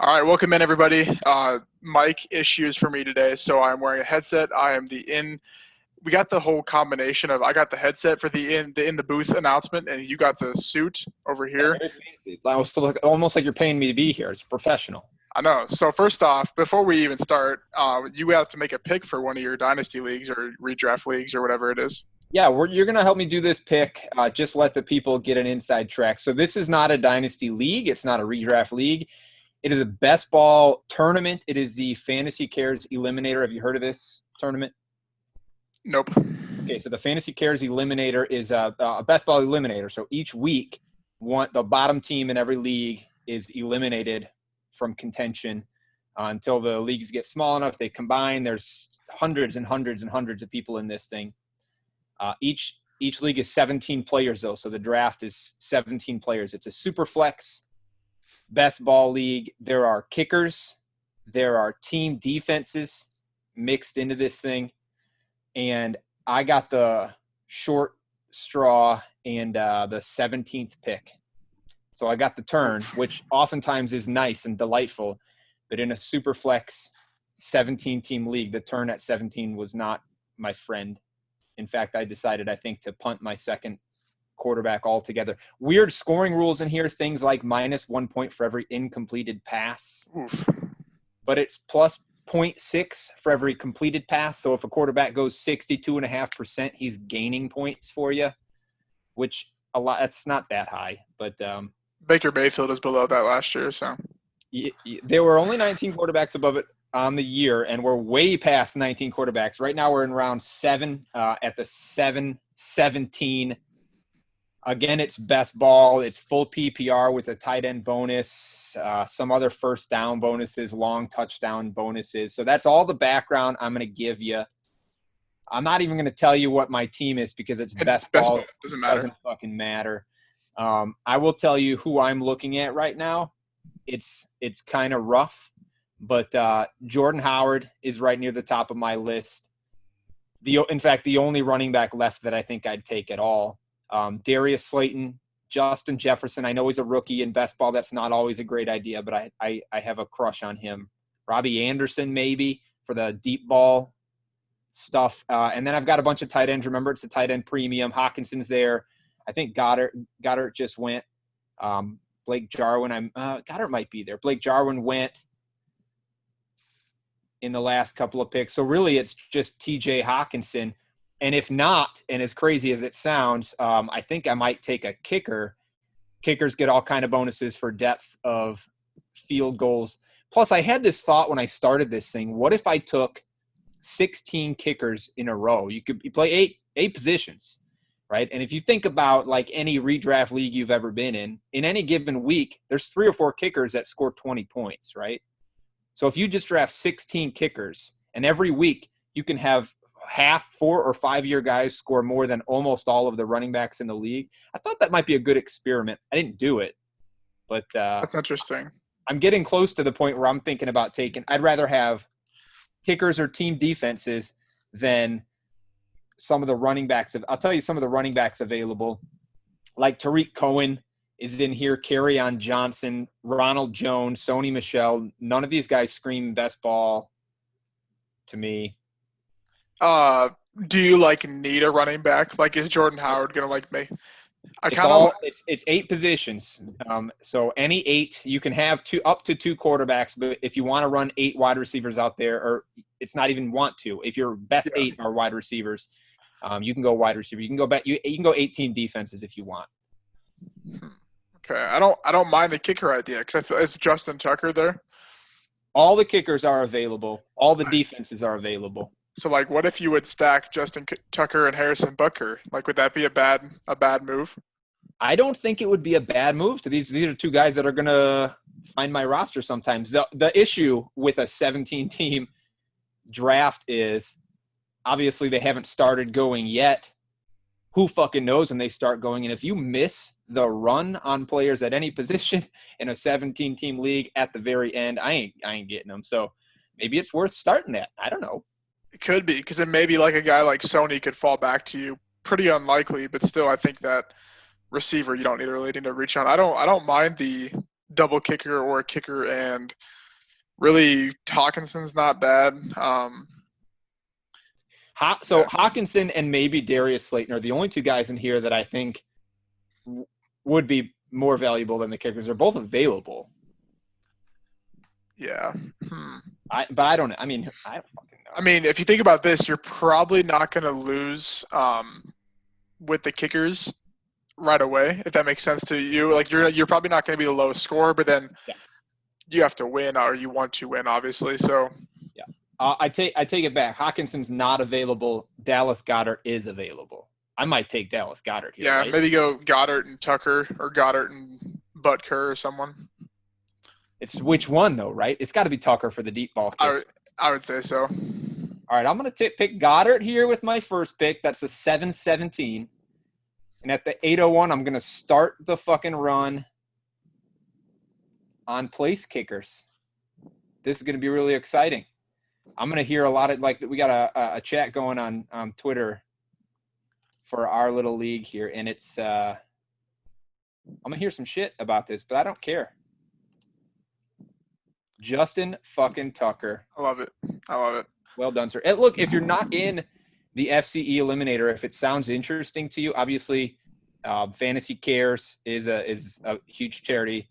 All right, welcome in everybody. Mic issues for me today, so I'm wearing a headset. I am the in. We got the whole combination of I got the headset for the booth announcement, and you got the suit over Yeah, here. very fancy. It's almost like you're paying me to be here. It's professional. I know. So first off, before we even start, you have to make a pick for one of your dynasty leagues or redraft leagues or whatever it is. Yeah, you're going to help me do this pick. Just let the people get an inside track. So this is not a dynasty league. It's not a redraft league. It is a best ball tournament. It is the Fantasy Cares Eliminator. Have you heard of this tournament? Nope. Okay, so the Fantasy Cares Eliminator is a best ball eliminator. So each week, the bottom team in every league is eliminated from contention until the leagues get small enough. They combine. There's hundreds and hundreds and hundreds of people in this thing. Each league is 17 players, though, so the draft is 17 players. It's a super flex best ball league. There are kickers. There are team defenses mixed into this thing. And I got the short straw and the 17th pick. So I got the turn, which oftentimes is nice and delightful. But in a super flex 17-team league, the turn at 17 was not my friend. In fact, I decided, I think, to punt my second quarterback altogether. Weird scoring rules in here, things like -1 point for every incompleted pass. Oof. But it's plus 0.6 for every completed pass. So if a quarterback goes 62.5%, he's gaining points for you, which that's not that high. But Baker Mayfield is below that last year, so. There were only 19 quarterbacks above it on the year, and we're way past 19 quarterbacks. Right now we're in round 7 at the 7-17. Again, it's best ball. It's full PPR with a tight end bonus, some other first down bonuses, long touchdown bonuses. So that's all the background I'm going to give you. I'm not even going to tell you what my team is because it's best ball. It doesn't matter. Doesn't fucking matter. I will tell you who I'm looking at right now. It's kind of rough. But Jordan Howard is right near the top of my list. In fact, the only running back left that I think I'd take at all. Darius Slayton, Justin Jefferson. I know he's a rookie in best ball. That's not always a great idea, but I have a crush on him. Robbie Anderson maybe for the deep ball stuff. And then I've got a bunch of tight ends. Remember, it's a tight end premium. Hawkinson's there. I think Goddard just went. Blake Jarwin. Goddard might be there. Blake Jarwin went in the last couple of picks. So really it's just TJ Hawkinson. And if not, and as crazy as it sounds, I think I might take a kicker. Kickers get all kind of bonuses for depth of field goals. Plus I had this thought when I started this thing, what if I took 16 kickers in a row? You play eight positions, right? And if you think about like any redraft league you've ever been in any given week, there's 3 or 4 kickers that score 20 points, right? So if you just draft 16 kickers and every week you can have 4 or 5 year guys score more than almost all of the running backs in the league, I thought that might be a good experiment. I didn't do it, but that's interesting. I'm getting close to the point where I'm thinking about I'd rather have kickers or team defenses than some of the running backs. I'll tell you some of the running backs available, like Tariq Cohen is in here, Kerryon Johnson, Ronald Jones, Sony Michel. None of these guys scream best ball to me. Do you need a running back? Like, is Jordan Howard gonna me? It's 8 positions. So any 8, you can have up to 2 quarterbacks. But if you want to run 8 wide receivers out there, or it's not even want to, if your best 8 are wide receivers, you can go wide receiver. You can go back. You can go 18 defenses if you want. Okay, I don't mind the kicker idea because I feel is Justin Tucker there. All the kickers are available. All the defenses are available. So, what if you would stack Justin Tucker and Harrison Butker? Would that be a bad move? I don't think it would be a bad move. These are 2 guys that are going to find my roster sometimes. The issue with a 17-team draft is obviously they haven't started going yet. Who fucking knows when they start going? And if you miss the run on players at any position in a 17-team league at the very end, I ain't getting them. So maybe it's worth starting that. I don't know. It could be, because then maybe a guy like Sony could fall back to you. Pretty unlikely, but still I think that receiver you don't really need to reach on. I don't mind the double kicker or a kicker, and really Hawkinson's not bad. So Hawkinson and maybe Darius Slayton are the only two guys in here that I think would be more valuable than the kickers. They're both available. Yeah. But I don't know. I mean, I don't fucking know. I mean, if you think about this, you're probably not going to lose with the kickers right away, if that makes sense to you. Like you're probably not going to be the lowest scorer, but then you have to win, or you want to win, obviously. So yeah, I take it back. Hawkinson's not available. Dallas Goedert is available. I might take Dallas Goedert here. Yeah, right? Maybe go Goddard and Tucker, or Goddard and Butker, or someone. It's which one though, right? It's got to be Tucker for the deep ball kicks. I would say so. All right, I'm going to pick Goddard here with my first pick. That's the 7-17. And at the 8:01, I'm going to start the fucking run on place kickers. This is going to be really exciting. I'm going to hear a lot of, like, we got a chat going on Twitter for our little league here. And it's, I'm going to hear some shit about this, but I don't care. Justin fucking Tucker. I love it. Well done, sir. And look, if you're not in the FCE Eliminator, if it sounds interesting to you, obviously Fantasy Cares is a huge charity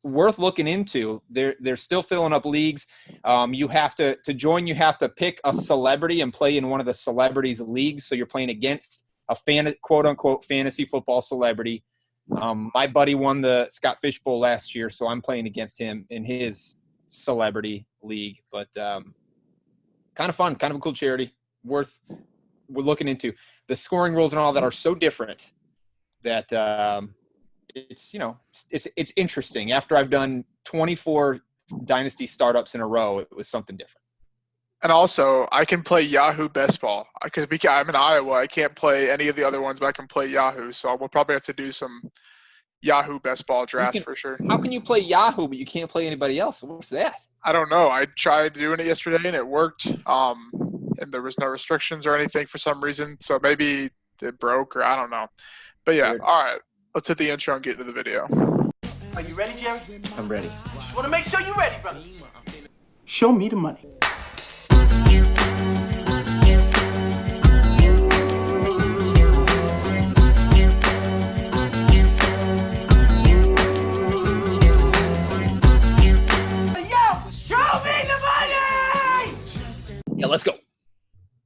worth looking into. They're still filling up leagues. You have to join, you have to pick a celebrity and play in one of the celebrities' leagues. So you're playing against a quote unquote fantasy football celebrity. My buddy won the Scott Fish Bowl last year, so I'm playing against him in his celebrity league. But kind of fun, kind of a cool charity. We're looking into. The scoring rules and all that are so different that it's interesting. After I've done 24 dynasty startups in a row, it was something different. And also, I can play Yahoo Best Ball. I'm in Iowa. I can't play any of the other ones, but I can play Yahoo. So we'll probably have to do some Yahoo Best Ball drafts for sure. How can you play Yahoo, but you can't play anybody else? What's that? I don't know. I tried doing it yesterday, and it worked. And there was no restrictions or anything for some reason. So maybe it broke, or I don't know. But yeah, Weird. All right. Let's hit the intro and get into the video. Are you ready, Jerry? I'm ready. Just want to make sure you're ready, brother. Show me the money. Yeah, let's go.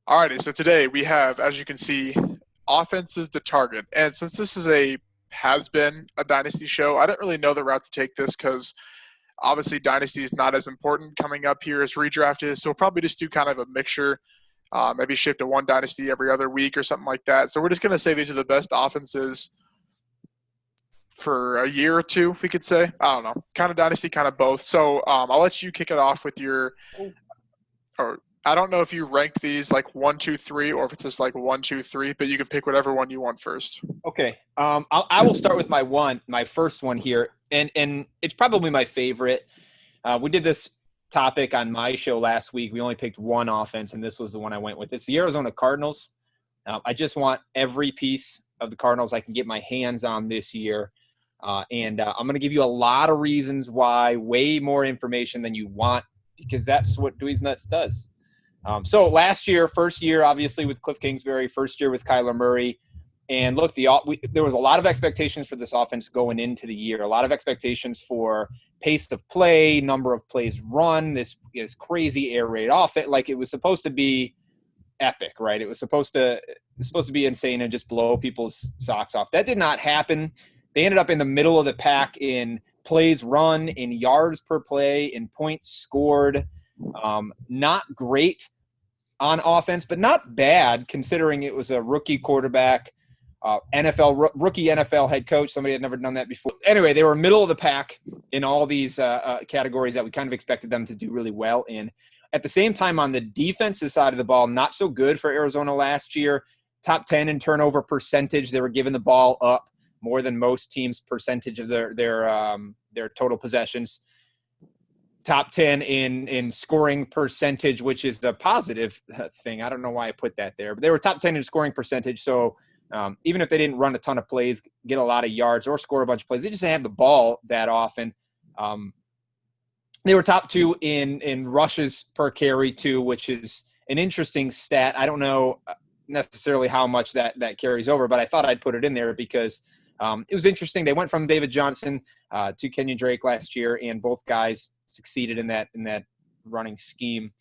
Alrighty, so today we have, as you can see, offenses to target. And since this has been a Dynasty show, I didn't really know the route to take this because obviously Dynasty is not as important coming up here as Redraft is. So we'll probably just do kind of a mixture, maybe shift to one Dynasty every other week or something like that. So we're just going to say these are the best offenses for a year or two, we could say. I don't know. Kind of Dynasty, kind of both. So I'll let you kick it off with or I don't know if you ranked these like 1, 2, 3, or if it's just like 1, 2, 3, but you can pick whatever one you want first. Okay. I will start with my first one here, and it's probably my favorite. We did this topic on my show last week. We only picked one offense, and this was the one I went with. It's the Arizona Cardinals. I just want every piece of the Cardinals I can get my hands on this year. And I'm going to give you a lot of reasons why, way more information than you want, because that's what Dewey's Nuts does. So last year, first year, obviously, with Cliff Kingsbury, first year with Kyler Murray. And look, there was a lot of expectations for this offense going into the year, a lot of expectations for pace of play, number of plays run, this crazy air raid offense. Like, it was supposed to be epic, right? It was supposed to be insane and just blow people's socks off. That did not happen. They ended up in the middle of the pack in plays run, in yards per play, in points scored. Not great on offense, but not bad considering it was a rookie quarterback, rookie NFL head coach. Somebody had never done that before. Anyway, they were middle of the pack in all these categories that we kind of expected them to do really well in. At the same time, on the defensive side of the ball, not so good for Arizona last year. Top 10 in turnover percentage. They were giving the ball up more than most teams' percentage of their total possessions. Top 10 in scoring percentage, which is the positive thing. I don't know why I put that there, but they were top 10 in scoring percentage. So even if they didn't run a ton of plays, get a lot of yards, or score a bunch of plays, they just didn't have the ball that often. They were top 2 in rushes per carry too, which is an interesting stat. I don't know necessarily how much that carries over, but I thought I'd put it in there because it was interesting. They went from David Johnson to Kenyon Drake last year, and both guys succeeded in that running scheme.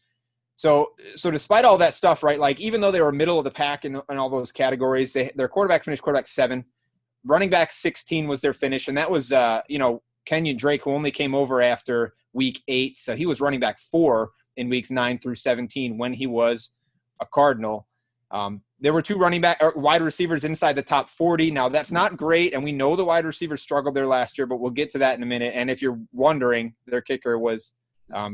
So despite all that stuff, right, like even though they were middle of the pack in all those categories, their quarterback finished quarterback 7, running back 16 was their finish, and that was Kenyon Drake, who only came over after week 8, so he was running back 4 in weeks 9 through 17 when he was a Cardinal. There were 2 wide receivers inside the top 40. Now, that's not great, and we know the wide receivers struggled there last year, but we'll get to that in a minute. And if you're wondering, their kicker was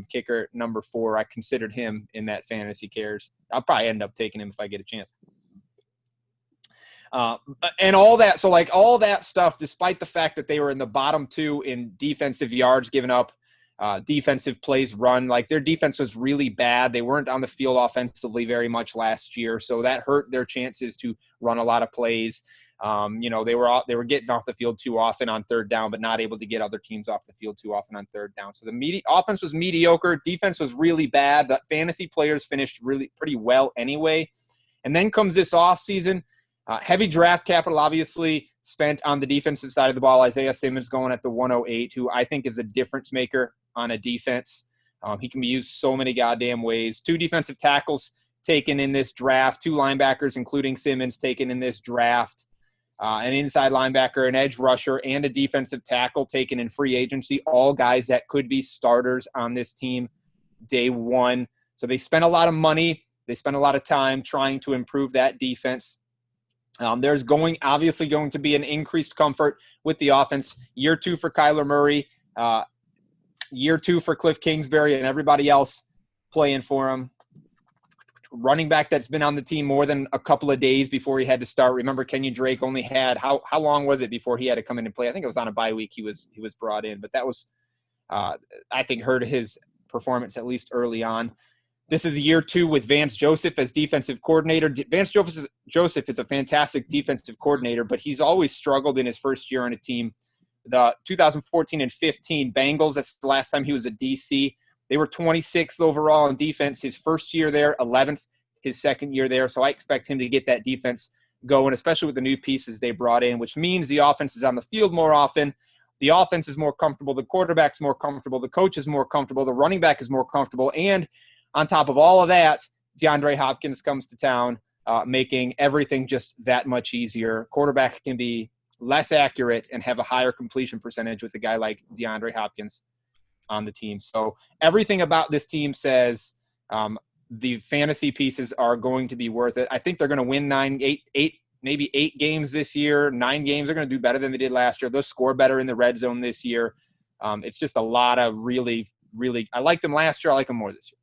kicker number 4. I considered him in that fantasy cares. I'll probably end up taking him if I get a chance. And all that, so like all that stuff, despite the fact that they were in the bottom 2 in defensive yards given up, defensive plays run, like their defense was really bad. They weren't on the field offensively very much last year, so that hurt their chances to run a lot of plays. They were getting off the field too often on third down, but not able to get other teams off the field too often on third down. So the offense was mediocre, defense was really bad. The fantasy players finished really pretty well anyway. And then comes this offseason. Heavy draft capital, obviously, spent on the defensive side of the ball. Isaiah Simmons going at the 108, who I think is a difference maker on a defense. He can be used so many goddamn ways. 2 defensive tackles taken in this draft, 2 linebackers, including Simmons, taken in this draft, an inside linebacker, an edge rusher, and a defensive tackle taken in free agency, all guys that could be starters on this team day 1. So they spent a lot of money. They spent a lot of time trying to improve that defense. There's obviously going to be an increased comfort with the offense. Year 2 for Kyler Murray, year 2 for Cliff Kingsbury and everybody else playing for him. Running back that's been on the team more than a couple of days before he had to start. Remember, Kenyon Drake only had how long was it before he had to come in and play? I think it was on a bye week he was brought in, but that was I think hurt his performance at least early on. This is year 2 with Vance Joseph as defensive coordinator. Vance Joseph is a fantastic defensive coordinator, but he's always struggled in his first year on a team. The 2014 and 15 Bengals, that's the last time he was a DC. They were 26th overall in defense his first year there, 11th his second year there. So I expect him to get that defense going, especially with the new pieces they brought in, which means the offense is on the field more often. The offense is more comfortable. The quarterback's more comfortable. The coach is more comfortable. The running back is more comfortable. And on top of all of that, DeAndre Hopkins comes to town, making everything just that much easier. Quarterback can be less accurate and have a higher completion percentage with a guy like DeAndre Hopkins on the team. So everything about this team says the fantasy pieces are going to be worth it. I think they're going to win 8 games this year. 9 games. They're going to do better than they did last year. They'll score better in the red zone this year. It's just a lot of really, really – I liked them last year. I like them more this year.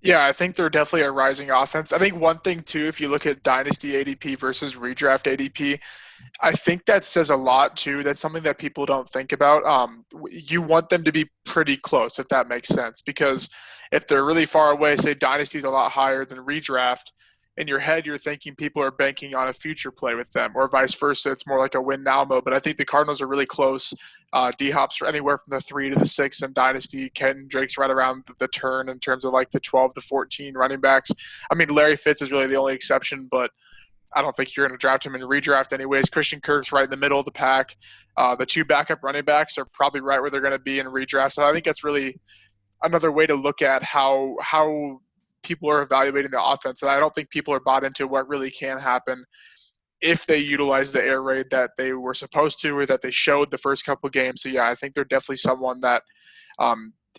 Yeah, I think they're definitely a rising offense. I think one thing, too, if you look at Dynasty ADP versus Redraft ADP, I think that says a lot, too. That's something that people don't think about. You want them to be pretty close, if that makes sense, because if they're really far away, say Dynasty is a lot higher than Redraft, in your head you're thinking people are banking on a future play with them, or vice versa. It's more like a win-now mode. But I think the Cardinals are really close. D-Hop's anywhere from the 3 to the 6 in Dynasty. Ken Drake's right around the turn in terms of like the 12 to 14 running backs. I mean, Larry Fitz is really the only exception, but I don't think you're going to draft him in redraft anyways. Christian Kirk's right in the middle of the pack. The 2 backup running backs are probably right where they're going to be in redraft. So I think that's really another way to look at how people are evaluating the offense. And I don't think people are bought into what really can happen if they utilize the air raid that they were supposed to, or that they showed the first couple of games. So yeah, I think they're definitely someone that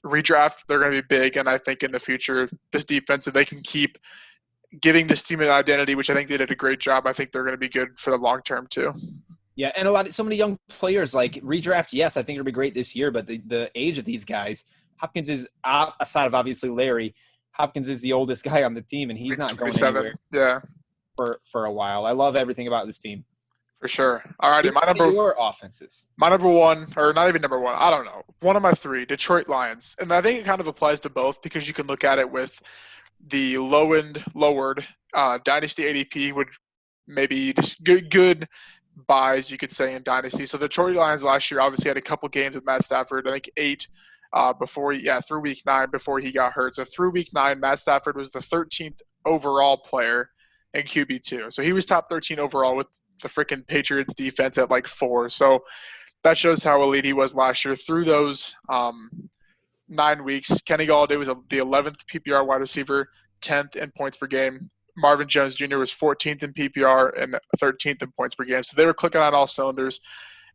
redraft, they're going to be big. And I think in the future, this defense, if they can keep giving this team an identity, which I think they did a great job, I think they're going to be good for the long term too. Yeah, and so many young players, like redraft, yes, I think it'll be great this year, but the age of these guys, Hopkins is, aside of obviously Larry, Hopkins is the oldest guy on the team, and he's not going anywhere. Yeah, for a while. I love everything about this team. For sure. All righty, your offenses. My number 1, or not even number 1, I don't know. One of my 3, Detroit Lions. And I think it kind of applies to both, because you can look at it with the lowered Dynasty ADP would maybe just good buys, you could say, in Dynasty. So the Detroit Lions last year obviously had a couple games with Matt Stafford, I think 8 through week 9 before he got hurt. So through week 9, Matt Stafford was the 13th overall player in QB2. So he was top 13 overall with the freaking Patriots defense at like 4. So that shows how elite he was last year. Through those 9 weeks, Kenny Golladay was the 11th PPR wide receiver, 10th in points per game. Marvin Jones Jr. was 14th in PPR and 13th in points per game. So they were clicking on all cylinders.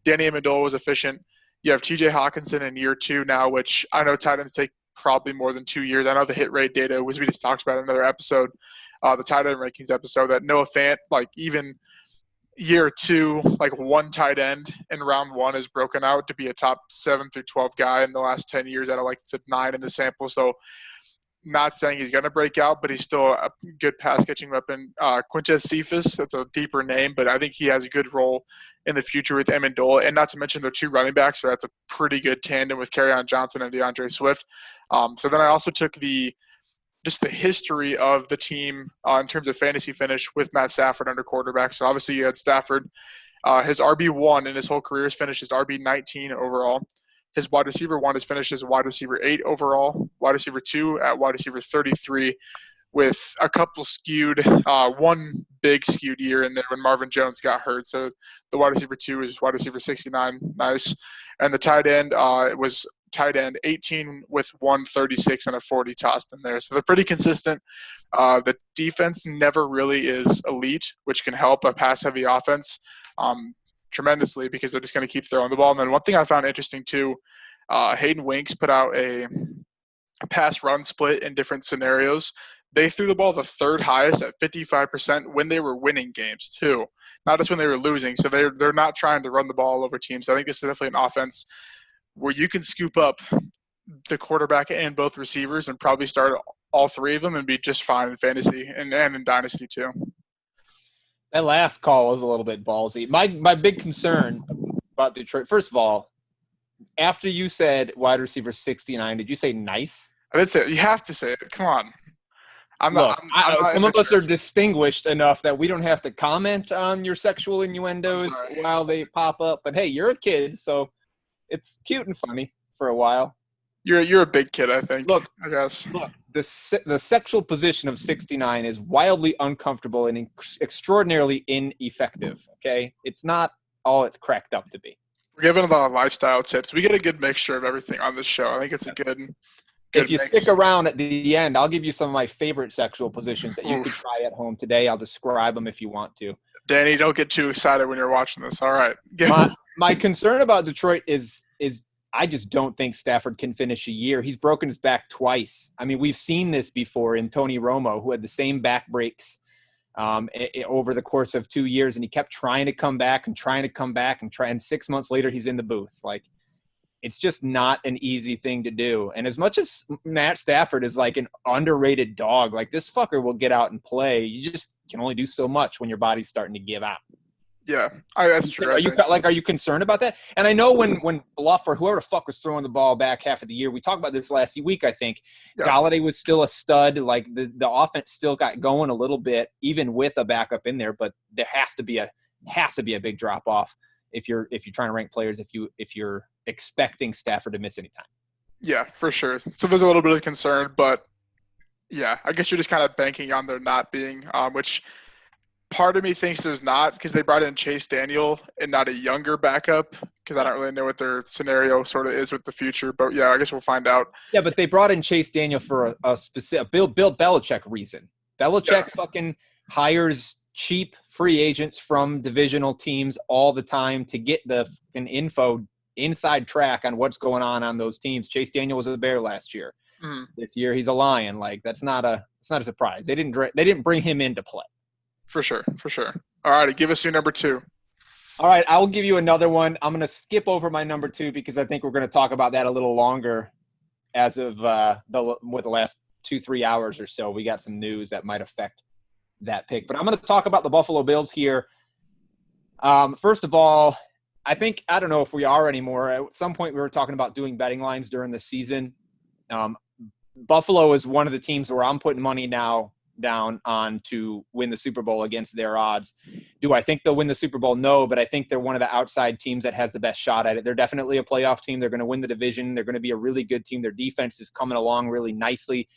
Danny Amendola was efficient. You have TJ Hawkinson in year 2 now, which I know tight ends take probably more than 2 years. I know the hit rate data, was we just talked about in another episode, the tight end rankings episode, that Noah Fant, like even year 2, like one tight end in round 1 is broken out to be a top 7 through 12 guy in the last 10 years out of like the 9 in the sample. So not saying he's going to break out, but he's still a good pass-catching weapon. Quintez Cephas, that's a deeper name, but I think he has a good role in the future with Amendola. And not to mention their 2 running backs, so that's a pretty good tandem with Kerryon Johnson and DeAndre Swift. So then I also took the history of the team in terms of fantasy finish with Matt Stafford under quarterback. So obviously you had Stafford. His RB1 in his whole career is finished as RB19 overall. His wide receiver 1 is finished as wide receiver 8 overall. Wide receiver 2 at wide receiver 33 with a couple skewed, one big skewed year in there when Marvin Jones got hurt. So the wide receiver 2 is wide receiver 69. Nice. And the tight end was tight end 18 with 136 and a 40 tossed in there. So they're pretty consistent. The defense never really is elite, which can help a pass-heavy offense tremendously because they're just going to keep throwing the ball. And then one thing I found interesting too, Hayden Winks put out a pass-run split in different scenarios. They threw the ball the 3rd highest at 55% when they were winning games too, not just when they were losing. So they're not trying to run the ball over teams. I think this is definitely an offense where you can scoop up the quarterback and both receivers and probably start all 3 of them and be just fine in fantasy and in dynasty too. That last call was a little bit ballsy. My big concern about Detroit, first of all, after you said wide receiver 69, did you say nice? I did say it. You have to say it. Come on. Some of us are distinguished enough that we don't have to comment on your sexual innuendos while they pop up. But, hey, you're a kid, so it's cute and funny for a while. You're a big kid, I think. Look, I guess. Look, the sexual position of 69 is wildly uncomfortable and extraordinarily ineffective. Okay, it's not all it's cracked up to be. We're giving a lot of lifestyle tips. We get a good mixture of everything on this show. I think it's a good if you mix. stick around at the end, I'll give you some of my favorite sexual positions that you could try at home today. I'll describe them if you want to. Danny, don't get too excited when you're watching this. All right. My concern about Detroit is I just don't think Stafford can finish a year. He's broken his back twice. I mean, we've seen this before in Tony Romo, who had the same back breaks over the course of 2 years, and he kept trying to come back and 6 months later he's in the booth. Like, it's just not an easy thing to do. And as much as Matt Stafford is like an underrated dog, like this fucker will get out and play. You just can only do so much when your body's starting to give out. Yeah, that's true. Are you concerned about that? And I know when Bluff or whoever the fuck was throwing the ball back half of the year, we talked about this last week, I think. Yeah. Golladay was still a stud. Like the offense still got going a little bit, even with a backup in there. But there has to be a big drop off if you're trying to rank players. If you're expecting Stafford to miss any time. Yeah, for sure. So there's a little bit of concern, but yeah, I guess you're just kind of banking on there not being, which. Part of me thinks there's not because they brought in Chase Daniel and not a younger backup because I don't really know what their scenario sort of is with the future. But, yeah, I guess we'll find out. Yeah, but they brought in Chase Daniel for a specific Bill Belichick reason. Belichick fucking hires cheap free agents from divisional teams all the time to get the fucking info inside track on what's going on those teams. Chase Daniel was a Bear last year. This year he's a Lion. Like it's not a surprise. They didn't bring him into play. For sure. All right, give us your number 2. All right, I'll give you another one. I'm going to skip over my number 2 because I think we're going to talk about that a little longer as of the last 2-3 hours or so. We got some news that might affect that pick. But I'm going to talk about the Buffalo Bills here. First of all, I don't know if we are anymore. At some point we were talking about doing betting lines during the season. Buffalo is one of the teams where I'm putting money now down on to win the Super Bowl against their odds. Do I think they'll win the Super Bowl? No, but I think they're one of the outside teams that has the best shot at it. They're definitely a playoff team. They're going to win the division. They're going to be a really good team. Their defense is coming along really nicely.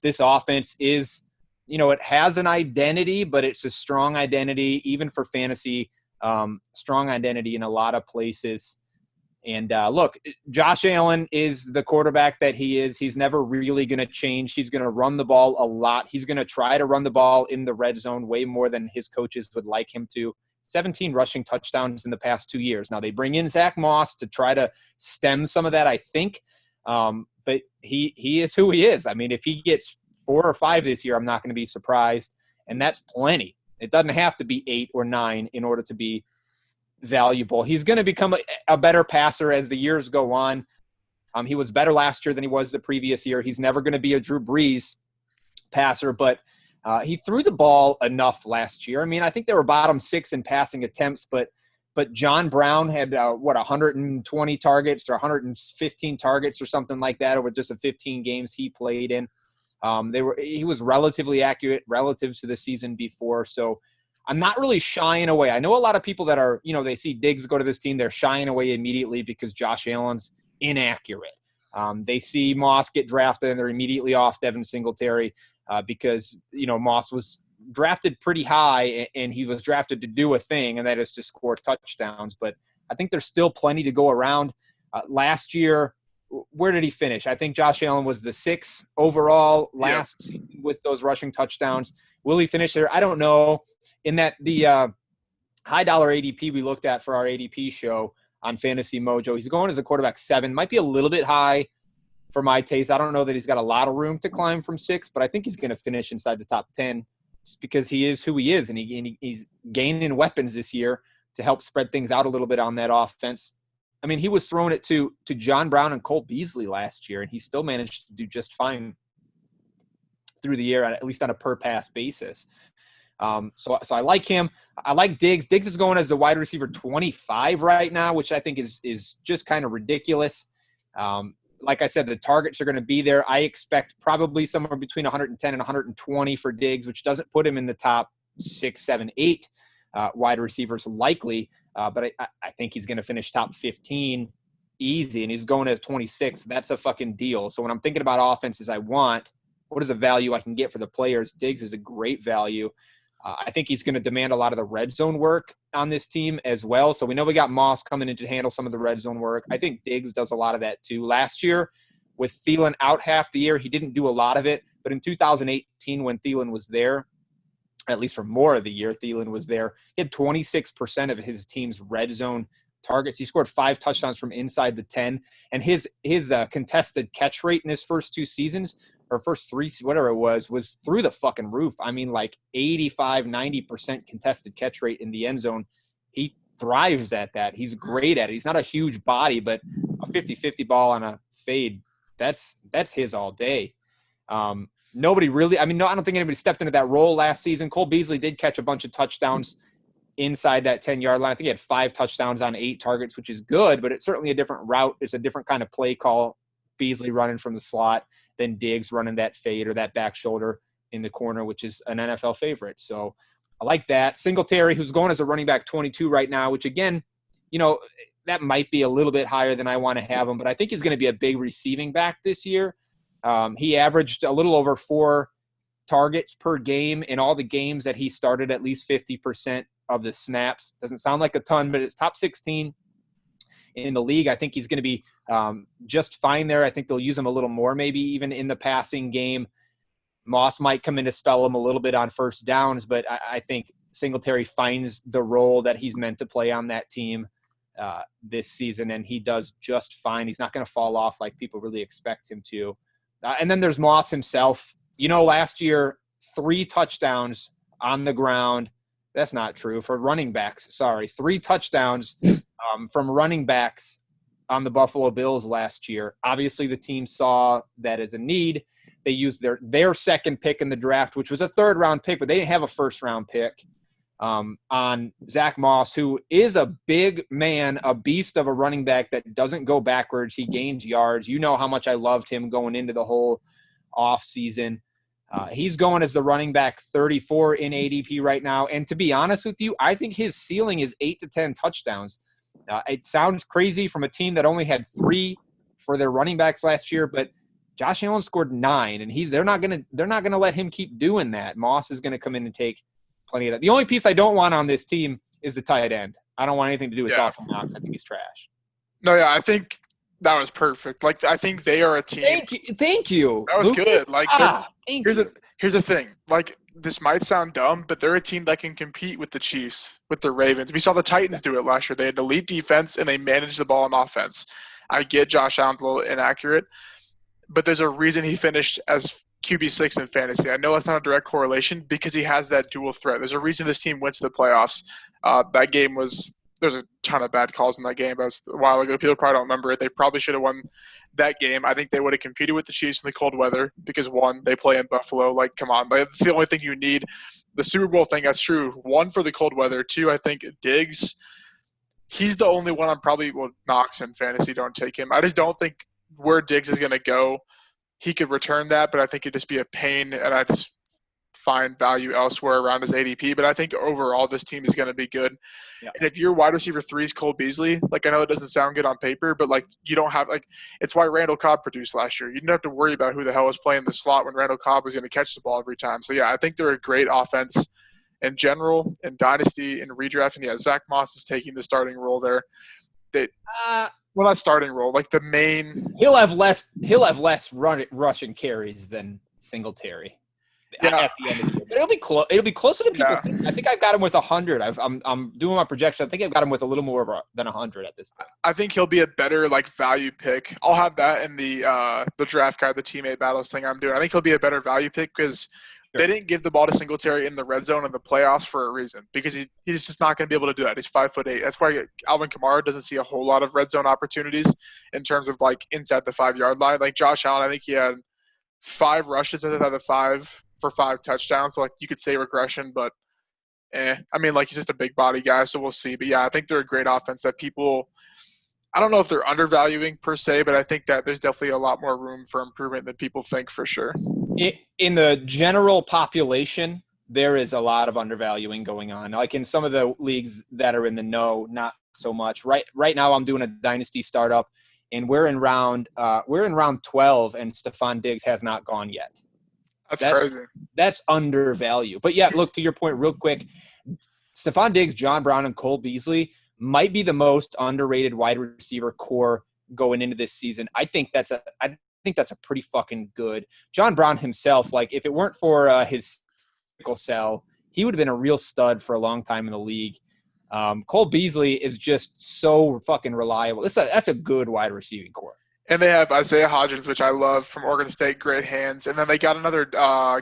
This offense is, it has an identity, but it's a strong identity, even for fantasy, strong identity in a lot of places. And look, Josh Allen is the quarterback that he is. He's never really going to change. He's going to run the ball a lot. He's going to try to run the ball in the red zone way more than his coaches would like him to. 17 rushing touchdowns in the past 2 years. Now, they bring in Zach Moss to try to stem some of that, I think. But he is who he is. I mean, if he gets 4 or 5 this year, I'm not going to be surprised. And that's plenty. It doesn't have to be 8 or 9 in order to be valuable. He's going to become a better passer as the years go on. He was better last year than he was the previous year. He's never going to be a Drew Brees passer, but he threw the ball enough last year. I mean, I think they were bottom 6 in passing attempts, but John Brown had 120 targets or 115 targets or something like that over just the 15 games he played in. He was relatively accurate relative to the season before, so I'm not really shying away. I know a lot of people that are, they see Diggs go to this team, they're shying away immediately because Josh Allen's inaccurate. They see Moss get drafted and they're immediately off Devin Singletary because, Moss was drafted pretty high and he was drafted to do a thing, and that is to score touchdowns. But I think there's still plenty to go around. Last year, where did he finish? I think Josh Allen was the 6th overall last season with those rushing touchdowns. Will he finish there? I don't know. In that the high dollar ADP we looked at for our ADP show on Fantasy Mojo, he's going as a quarterback 7. Might be a little bit high for my taste. I don't know that he's got a lot of room to climb from 6, but I think he's going to finish inside the top 10 just because he is who he is, and he's gaining weapons this year to help spread things out a little bit on that offense. I mean, he was throwing it to John Brown and Cole Beasley last year, and he still managed to do just fine through the year, at least on a per-pass basis. So I like him. I like Diggs. Diggs is going as the wide receiver 25 right now, which I think is just kind of ridiculous. Like I said, the targets are going to be there. I expect probably somewhere between 110 and 120 for Diggs, which doesn't put him in the top 6, 7, 8 wide receivers likely. But I think he's going to finish top 15 easy, and he's going as 26. That's a fucking deal. So when I'm thinking about offenses what is the value I can get for the players? Diggs is a great value. I think he's going to demand a lot of the red zone work on this team as well. So we know we got Moss coming in to handle some of the red zone work. I think Diggs does a lot of that too. Last year, with Thielen out half the year, he didn't do a lot of it. But in 2018, when Thielen was there, at least for more of the year, Thielen was there, he had 26% of his team's red zone targets. He scored 5 touchdowns from inside the 10. And his contested catch rate in his first 2 seasons, or first 3, whatever it was through the fucking roof. I mean, like 85, 90% contested catch rate in the end zone. He thrives at that. He's great at it. He's not a huge body, but a 50-50 ball on a fade, that's his all day. Nobody really – I don't think anybody stepped into that role last season. Cole Beasley did catch a bunch of touchdowns inside that 10-yard line. I think he had 5 touchdowns on 8 targets, which is good, but it's certainly a different route. It's a different kind of play call. Beasley running from the slot, then Diggs running that fade or that back shoulder in the corner, which is an NFL favorite. So I like that. Singletary, who's going as a running back 22 right now, which again, that might be a little bit higher than I want to have him, but I think he's going to be a big receiving back this year. He averaged a little over 4 targets per game in all the games that he started, at least 50% of the snaps. Doesn't sound like a ton, but it's top 16 in the league. I think he's going to be just fine there. I think they'll use him a little more, maybe even in the passing game. Moss might come in to spell him a little bit on first downs, but I think Singletary finds the role that he's meant to play on that team this season, and he does just fine. He's not going to fall off like people really expect him to. And then there's Moss himself. Last year, 3 touchdowns on the ground. That's not true for running backs. Sorry, 3 touchdowns from running backs on the Buffalo Bills last year. Obviously, the team saw that as a need. They used their second pick in the draft, which was a 3rd-round pick, but they didn't have a 1st-round pick on Zach Moss, who is a big man, a beast of a running back that doesn't go backwards. He gains yards. You know how much I loved him going into the whole offseason. He's going as the running back 34 in ADP right now. And to be honest with you, I think his ceiling is 8 to 10 touchdowns. It sounds crazy from a team that only had 3 for their running backs last year, but Josh Allen scored 9, and they're not gonna let him keep doing that. Moss is gonna come in and take plenty of that. The only piece I don't want on this team is the tight end. I don't want anything to do with Dawson Knox. I think he's trash. No, yeah, I think that was perfect. Like, I think they are a team. Thank you. That was Lucas. good. Like, here's the thing. Like, this might sound dumb, but they're a team that can compete with the Chiefs, with the Ravens. We saw the Titans do it last year. They had elite defense, and they managed the ball on offense. I get Josh Allen's a little inaccurate, but there's a reason he finished as QB6 in fantasy. I know that's not a direct correlation because he has that dual threat. There's a reason this team went to the playoffs. That game was – there's a ton of bad calls in that game. That was a while ago. People probably don't remember it. They probably should have won that game. I think they would have competed with the Chiefs in the cold weather because, 1, they play in Buffalo. Like, come on. That's the only thing you need. The Super Bowl thing, that's true. 1, for the cold weather. 2, I think Diggs, he's the only one I'm probably – well, Knox in fantasy, don't take him. I just don't think where Diggs is going to go, he could return that, but I think it'd just be a pain, and I just find value elsewhere around his ADP. But I think overall this team is going to be good. Yeah. And if your wide receiver 3 is Cole Beasley, like, I know it doesn't sound good on paper, but like, you don't have, like, it's why Randall Cobb produced last year. You didn't have to worry about who the hell was playing the slot when Randall Cobb was going to catch the ball every time. So yeah, I think they're a great offense in general, in dynasty, in redraft. And yeah, Zach Moss is taking the starting role there. Well, not starting role, like the main. He'll have less rushing carries than Singletary. Yeah. At the end of the year. But it'll be close. It'll be closer to people. Yeah. I think I've got him with 100. I'm doing my projection. I think I've got him with a little more than 100 at this point. I think he'll be a better like value pick. I'll have that in the draft guide, the teammate battles thing I'm doing. I think he'll be a better value pick because they didn't give the ball to Singletary in the red zone in the playoffs for a reason, because he's just not going to be able to do that. He's 5'8". That's why Alvin Kamara doesn't see a whole lot of red zone opportunities in terms of like inside the 5-yard line. Like Josh Allen, I think he had 5 rushes inside the 5 for 5 touchdowns. So like you could say regression, but I mean, like, he's just a big body guy, so we'll see. But yeah, I think they're a great offense that people. I don't know if they're undervaluing per se, but I think that there's definitely a lot more room for improvement than people think for sure. In the general population, there is a lot of undervaluing going on. Like in some of the leagues that are in the know, not so much. Right now, I'm doing a dynasty startup, and we're in round 12, and Stephon Diggs has not gone yet. That's crazy. That's undervalued. But yeah, look, to your point real quick, Stephon Diggs, John Brown, and Cole Beasley might be the most underrated wide receiver core going into this season. I think that's a pretty fucking good. John Brown himself, like, if it weren't for his sickle cell, he would have been a real stud for a long time in the league. Cole Beasley is just so fucking reliable. That's a good wide receiving core. And they have Isaiah Hodgins, which I love, from Oregon State, great hands. And then they got another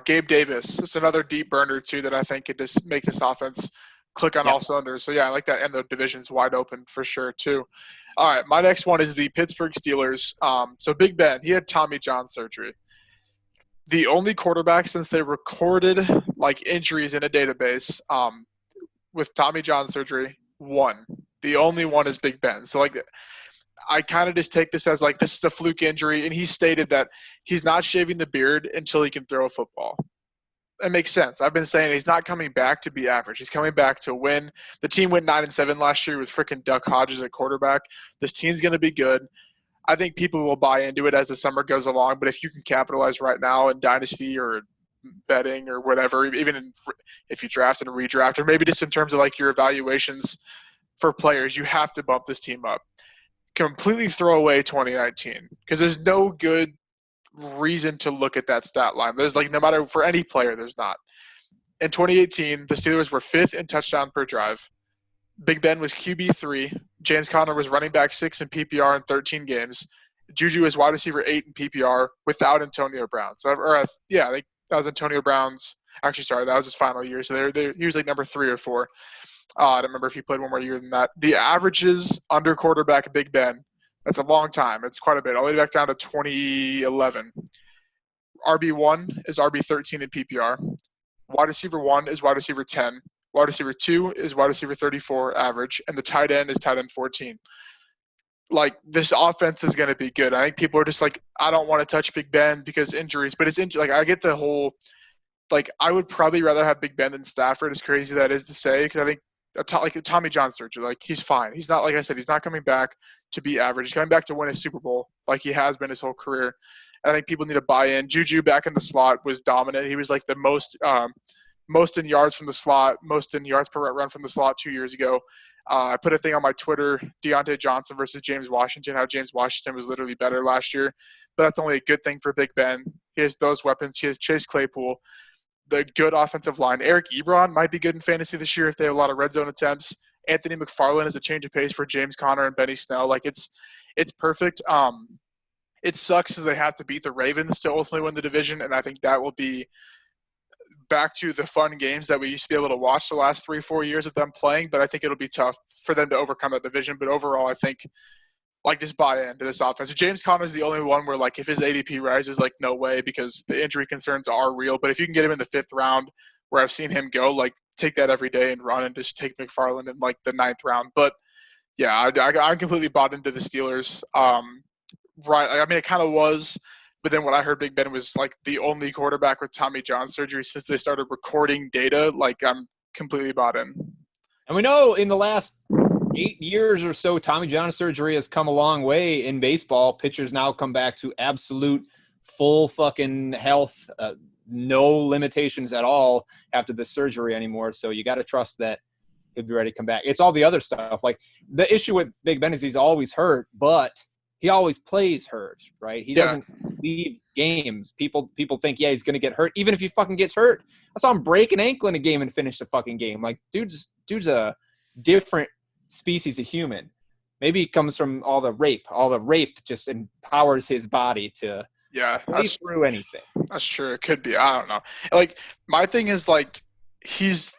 Gabe Davis. It's another deep burner, too, that I think could just make this offense click on all cylinders. So, yeah, I like that. And the division's wide open for sure, too. All right, my next one is the Pittsburgh Steelers. So Big Ben, he had Tommy John surgery. The only quarterback since they recorded, like, injuries in a database with Tommy John surgery, one. The only one is Big Ben. So, like, I kind of just take this as, like, this is a fluke injury, and he stated that he's not shaving the beard until he can throw a football. It makes sense. I've been saying he's not coming back to be average. He's coming back to win. The team went 9-7 last year with freaking Duck Hodges at quarterback. This team's going to be good. I think people will buy into it as the summer goes along, but if you can capitalize right now in dynasty or betting or whatever, even if you draft and redraft, or maybe just in terms of, like, your evaluations for players, you have to bump this team up. Completely throw away 2019 because there's no good reason to look at that stat line. There's, like, no matter for any player, there's not. In 2018, the Steelers were 5th in touchdown per drive. Big Ben was QB3. James Conner was running back 6 in PPR in 13 games. Juju was wide receiver 8 in PPR without Antonio Brown. So, I think that was Antonio Brown's. Actually, sorry, that was his final year. So he was like number 3 or 4. I don't remember if he played one more year than that. The averages under quarterback Big Ben, that's a long time. It's quite a bit. All the way back down to 2011. RB1 is RB13 in PPR. Wide receiver 1 is wide receiver 10. Wide receiver 2 is wide receiver 34 average. And the tight end is tight end 14. like this offense is going to be good. I think people are just like, I don't want to touch Big Ben because injuries, but it's like I get the whole like I would probably rather have Big Ben than Stafford, as crazy that is to say, because I think like the Tommy John surgery, like he's fine. He's not, like I said, he's not coming back to be average. He's coming back to win a Super Bowl like he has been his whole career. And I think people need to buy in. Juju back in the slot was dominant. He was like the most in yards from the slot, most in yards per route run from the slot 2 years ago. I put a thing on my Twitter, Deontay Johnson versus James Washington, how James Washington was literally better last year. But that's only a good thing for Big Ben. He has those weapons. He has Chase Claypool, the good offensive line. Eric Ebron might be good in fantasy this year if they have a lot of red zone attempts. Anthony McFarland is a change of pace for James Conner and Benny Snell. Like it's perfect. It sucks because they have to beat the Ravens to ultimately win the division, and I think that will be back to the fun games that we used to be able to watch the last 3-4 years of them playing. But I think it'll be tough for them to overcome that division. But overall, I think like just buy into this offense. James Conner is the only one where like if his ADP rises, like no way, because the injury concerns are real. But if you can get him in the 5th round, where I've seen him go, like take that every day and run, and just take McFarland in like the 9th round. But yeah, I'm completely bought into the Steelers. Right, I mean it kind of was. But then when I heard Big Ben was like the only quarterback with Tommy John surgery since they started recording data, like I'm completely bought in. And we know in the last 8 years or so, Tommy John surgery has come a long way in baseball. Pitchers now come back to absolute full fucking health, no limitations at all after the surgery anymore. So you got to trust that he'll be ready to come back. It's all the other stuff. Like the issue with Big Ben is he's always hurt, but he always plays hurt, right? He doesn't leave games. People think, yeah, he's going to get hurt. Even if he fucking gets hurt. I saw him break an ankle in a game and finish the fucking game. Like, dude's a different species of human. Maybe it comes from all the rape. All the rape just empowers his body to play through anything. That's true. It could be. I don't know. Like, my thing is, like, he's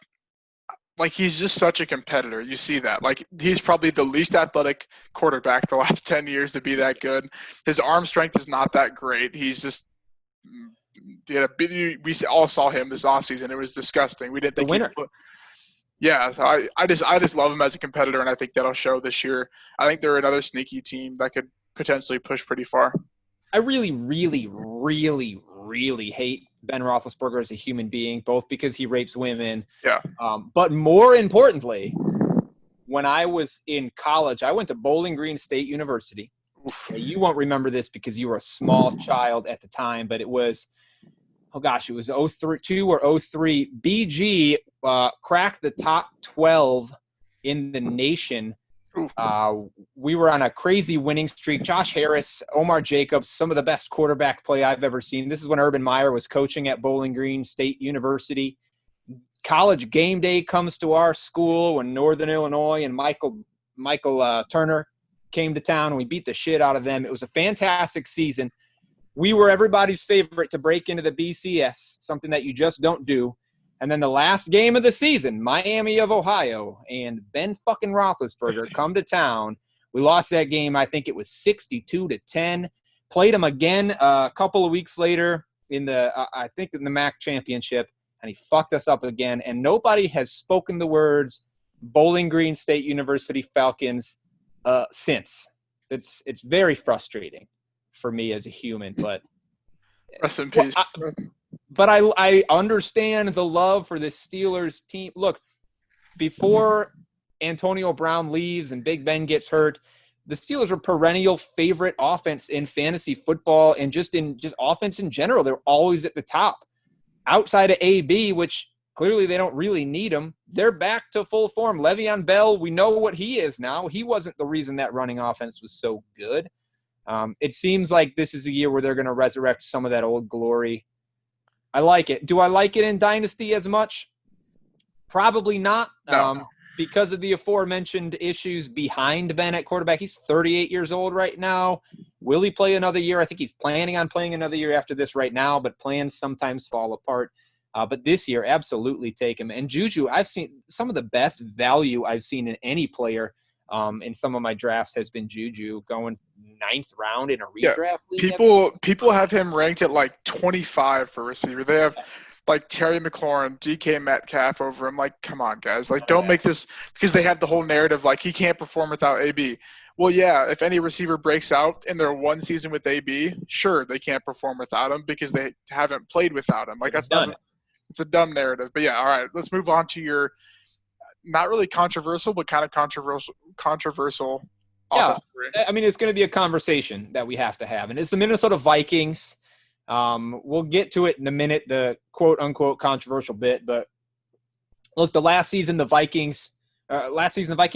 just such a competitor. You see that. Like, he's probably the least athletic quarterback the last 10 years to be that good. His arm strength is not that great. He's just we all saw him this offseason. It was disgusting. We didn't think winner. Yeah, so I just love him as a competitor, and I think that'll show this year. I think they're another sneaky team that could potentially push pretty far. I really, really, really, really hate Ben Roethlisberger as a human being, both because he rapes women. Yeah. But more importantly, when I was in college, I went to Bowling Green State University. You won't remember this because you were a small child at the time, but it was, it was 02 or 03. BG cracked the top 12 in the nation. We were on a crazy winning streak. Josh Harris, Omar Jacobs, some of the best quarterback play I've ever seen. This is when Urban Meyer was coaching at Bowling Green State University. College game day comes to our school when Northern Illinois and Michael Turner came to town, and we beat the shit out of them. It was a fantastic season. We were everybody's favorite to break into the BCS, something that you just don't do. And then the last game of the season, Miami of Ohio and Ben fucking Roethlisberger come to town. We lost that game. I think it was 62-10. Played them again a couple of weeks later in the MAC championship, and he fucked us up again. And nobody has spoken the words Bowling Green State University Falcons since. It's very frustrating for me as a human, but rest in peace. But I understand the love for the Steelers team. Look, before Antonio Brown leaves and Big Ben gets hurt, the Steelers are perennial favorite offense in fantasy football and just offense in general. They're always at the top. Outside of AB, which clearly they don't really need him, they're back to full form. Le'Veon Bell, we know what he is now. He wasn't the reason that running offense was so good. It seems like this is a year where they're going to resurrect some of that old glory. I like it. Do I like it in Dynasty as much? Probably not. No. Because of the aforementioned issues behind Ben at quarterback. He's 38 years old right now. Will he play another year? I think he's planning on playing another year after this right now, but plans sometimes fall apart. But this year, absolutely take him. And Juju, I've seen some of the best value I've seen in any player in some of my drafts has been Juju going 9th round in a redraft league. People have him ranked at like 25 for receiver. They have like Terry McLaurin, DK Metcalf over him. Like, come on, guys. Like, don't make this – because they have the whole narrative like he can't perform without AB. Well, yeah, if any receiver breaks out in their one season with AB, sure, they can't perform without him because they haven't played without him. Like They've that's done not it. it's a dumb narrative. But yeah, all right, let's move on to your not really controversial, but kind of controversial Yeah, offensive three. I mean, it's going to be a conversation that we have to have, and it's the Minnesota Vikings. We'll get to it in a minute, the quote-unquote controversial bit, but look, last season, the Vikings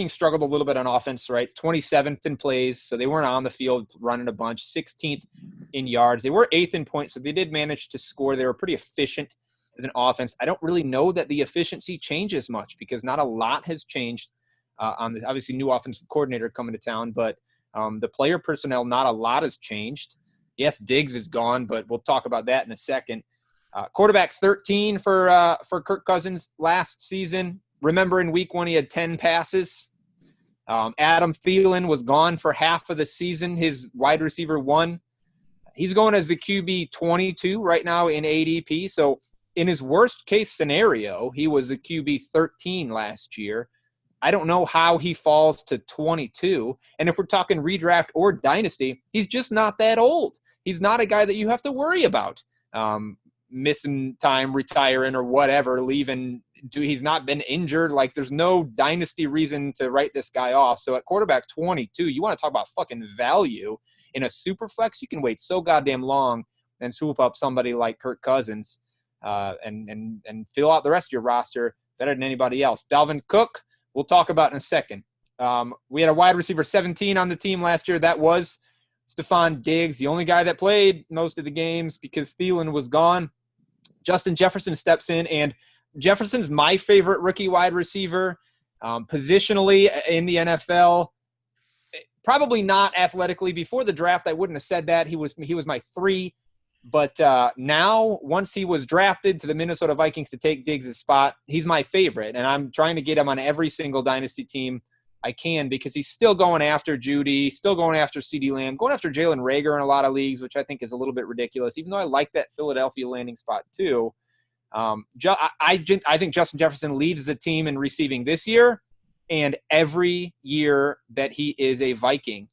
struggled a little bit on offense, right? 27th in plays, so they weren't on the field running a bunch. 16th in yards. They were 8th in points, so they did manage to score. They were pretty efficient as an offense. I don't really know that the efficiency changes much because not a lot has changed on this. Obviously, new offensive coordinator coming to town, but the player personnel, not a lot has changed. Yes, Diggs is gone, but we'll talk about that in a second. Quarterback 13 for Kirk Cousins last season. Remember in week 1 he had 10 passes. Adam Thielen was gone for half of the season, his wide receiver 1. He's going as the QB 22 right now in ADP. So in his worst case scenario, he was a QB 13 last year. I don't know how he falls to 22. And if we're talking redraft or dynasty, he's just not that old. He's not a guy that you have to worry about missing time, retiring, or whatever, leaving. He's not been injured. Like, there's no dynasty reason to write this guy off. So at quarterback 22, you want to talk about fucking value in a super flex. You can wait so goddamn long and swoop up somebody like Kirk Cousins and fill out the rest of your roster better than anybody else. Dalvin Cook, we'll talk about in a second. We had a wide receiver 17 on the team last year. That was Stephon Diggs, the only guy that played most of the games because Thielen was gone. Justin Jefferson steps in, and Jefferson's my favorite rookie wide receiver. Positionally in the NFL, probably not athletically. Before the draft, I wouldn't have said that. He was my 3. But now, once he was drafted to the Minnesota Vikings to take Diggs' spot, he's my favorite. And I'm trying to get him on every single dynasty team I can because he's still going after Judy, still going after CeeDee Lamb, going after Jalen Reagor in a lot of leagues, which I think is a little bit ridiculous, even though I like that Philadelphia landing spot too. I think Justin Jefferson leads the team in receiving this year and every year that he is a Viking.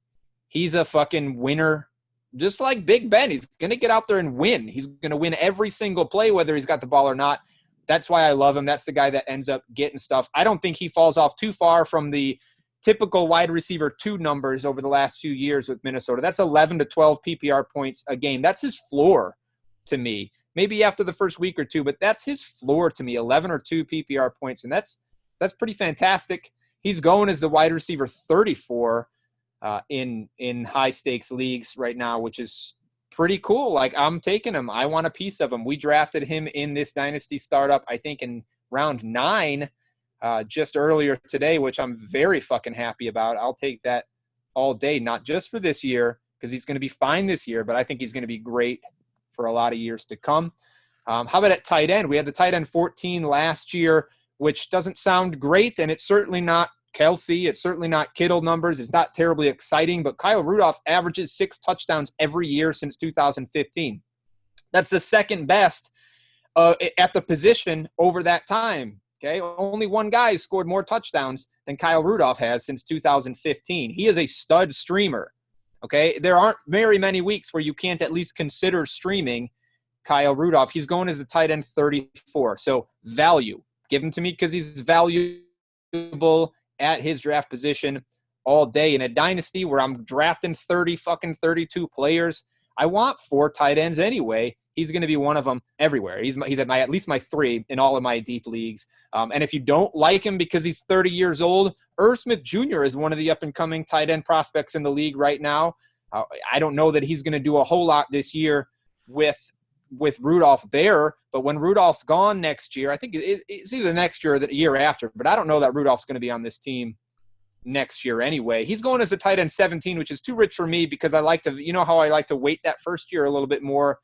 He's a fucking winner. Just like Big Ben, he's going to get out there and win. He's going to win every single play, whether he's got the ball or not. That's why I love him. That's the guy that ends up getting stuff. I don't think he falls off too far from the typical wide receiver 2 numbers over the last few years with Minnesota. That's 11 to 12 PPR points a game. That's his floor to me. Maybe after the first week or 2, but that's his floor to me, 11 or 2 PPR points, and that's pretty fantastic. He's going as the wide receiver 34 in high-stakes leagues right now, which is pretty cool. Like, I'm taking him. I want a piece of him. We drafted him in this dynasty startup, I think, in round 9 just earlier today, which I'm very fucking happy about. I'll take that all day, not just for this year, because he's going to be fine this year, but I think he's going to be great for a lot of years to come. How about at tight end? We had the tight end 14 last year, which doesn't sound great, and it's certainly not Kelsey. It's certainly not Kittle numbers. It's not terribly exciting, but Kyle Rudolph averages 6 touchdowns every year since 2015. That's the second best at the position over that time. Okay, only one guy has scored more touchdowns than Kyle Rudolph has since 2015. He is a stud streamer. Okay, there aren't very many weeks where you can't at least consider streaming Kyle Rudolph. He's going as a tight end 34. So value. Give him to me because he's valuable at his draft position all day. In a dynasty where I'm drafting 32 players, I want 4 tight ends anyway. He's going to be one of them everywhere. He's at least my 3 in all of my deep leagues. And if you don't like him because he's 30 years old, Irv Smith Jr. is one of the up-and-coming tight end prospects in the league right now. I don't know that he's going to do a whole lot this year with Rudolph there, but when Rudolph's gone next year, I think it's either next year or the year after, but I don't know that Rudolph's going to be on this team next year anyway. He's going as a tight end 17, which is too rich for me because I like to, you know how I like to weight that first year a little bit more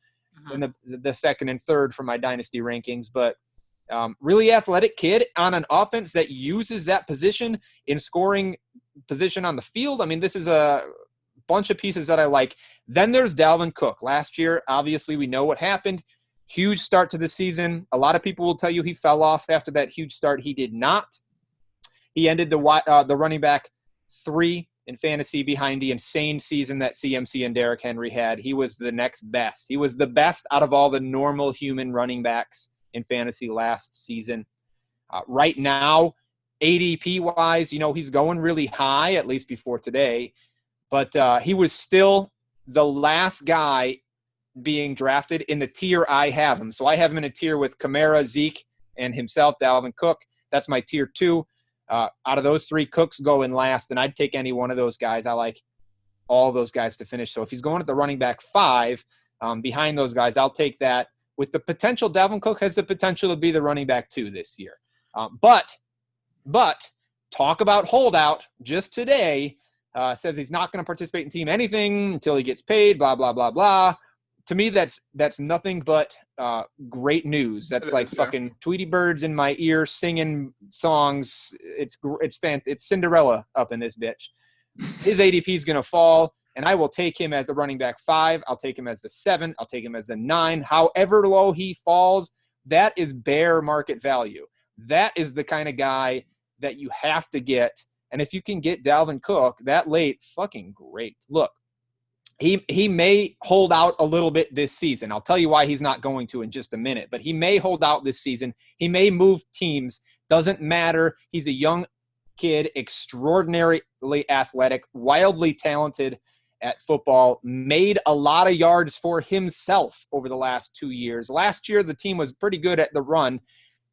than the second and third for my dynasty rankings, but really athletic kid on an offense that uses that position in scoring position on the field. I mean, this is a bunch of pieces that I like. Then there's Dalvin Cook. Last year, obviously, we know what happened. Huge start to the season. A lot of people will tell you he fell off after that huge start. He did not. He ended the running back 3 in fantasy behind the insane season that CMC and Derrick Henry had. He was the next best. He was the best out of all the normal human running backs in fantasy last season. Right now, ADP-wise, he's going really high, at least before today. But he was still the last guy being drafted in the tier I have him. So I have him in a tier with Kamara, Zeke, and himself, Dalvin Cook. That's my tier 2. Out of those 3, Cook's going last, and I'd take any one of those guys. I like all those guys to finish. So if he's going at the running back 5 behind those guys, I'll take that. With the potential, Dalvin Cook has the potential to be the running back 2 this year. But talk about holdout just today. Says he's not going to participate in team anything until he gets paid, blah, blah, blah, blah. To me, that's nothing but great news. That's like fucking Tweety Birds in my ear singing songs. It's Cinderella up in this bitch. His ADP is going to fall, and I will take him as the running back 5. I'll take him as the 7. I'll take him as the 9. However low he falls, that is bear market value. That is the kind of guy that you have to get. And if you can get Dalvin Cook that late, fucking great. Look. He may hold out a little bit this season. I'll tell you why he's not going to in just a minute, but he may hold out this season. He may move teams. Doesn't matter. He's a young kid, extraordinarily athletic, wildly talented at football, made a lot of yards for himself over the last 2 years. Last year, the team was pretty good at the run.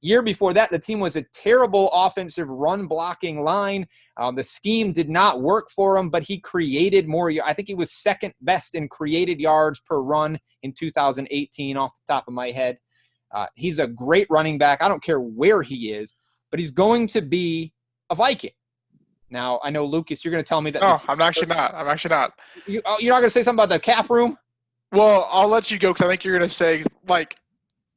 Year before that, the team was a terrible offensive run-blocking line. The scheme did not work for him, but he created more. I think he was second best in created yards per run in 2018 off the top of my head. He's a great running back. I don't care where he is, but he's going to be a Viking. Now, I know, Lucas, you're going to tell me that. No, I'm actually not. You're not going to say something about the cap room? Well, I'll let you go because I think you're going to say, like,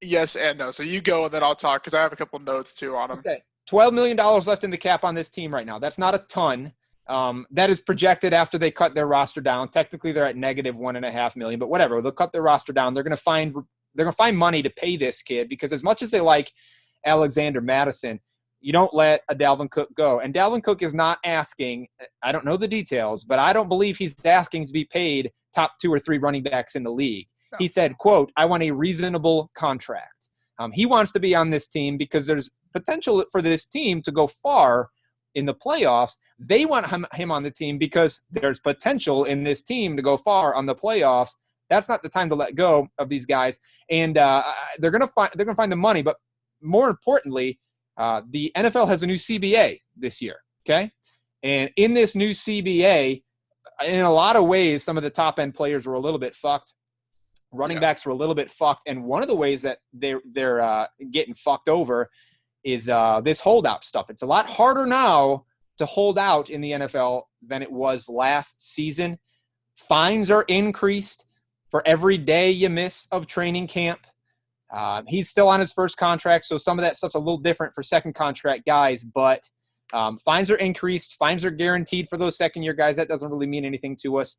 yes and no. So you go, and then I'll talk because I have a couple notes, too, on them. Okay. $12 million left in the cap on this team right now. That's not a ton. That is projected after they cut their roster down. Technically, they're at negative $1.5 million, but whatever. They'll cut their roster down. They're going to find money to pay this kid because as much as they like Alexander Madison, you don't let a Dalvin Cook go. And Dalvin Cook is not asking – I don't know the details, but I don't believe he's asking to be paid top 2 or 3 running backs in the league. No. He said, quote, "I want a reasonable contract." He wants to be on this team because there's potential for this team to go far in the playoffs. They want him on the team because there's potential in this team to go far on the playoffs. That's not the time to let go of these guys. And they're going to find the money. But more importantly, the NFL has a new CBA this year, okay? And in this new CBA, in a lot of ways, some of the top-end players were a little bit fucked. Running backs were a little bit fucked. And one of the ways that they're getting fucked over is this holdout stuff. It's a lot harder now to hold out in the NFL than it was last season. Fines are increased for every day you miss of training camp. He's still on his first contract, so some of that stuff's a little different for second contract guys, but fines are increased. Fines are guaranteed for those second-year guys. That doesn't really mean anything to us.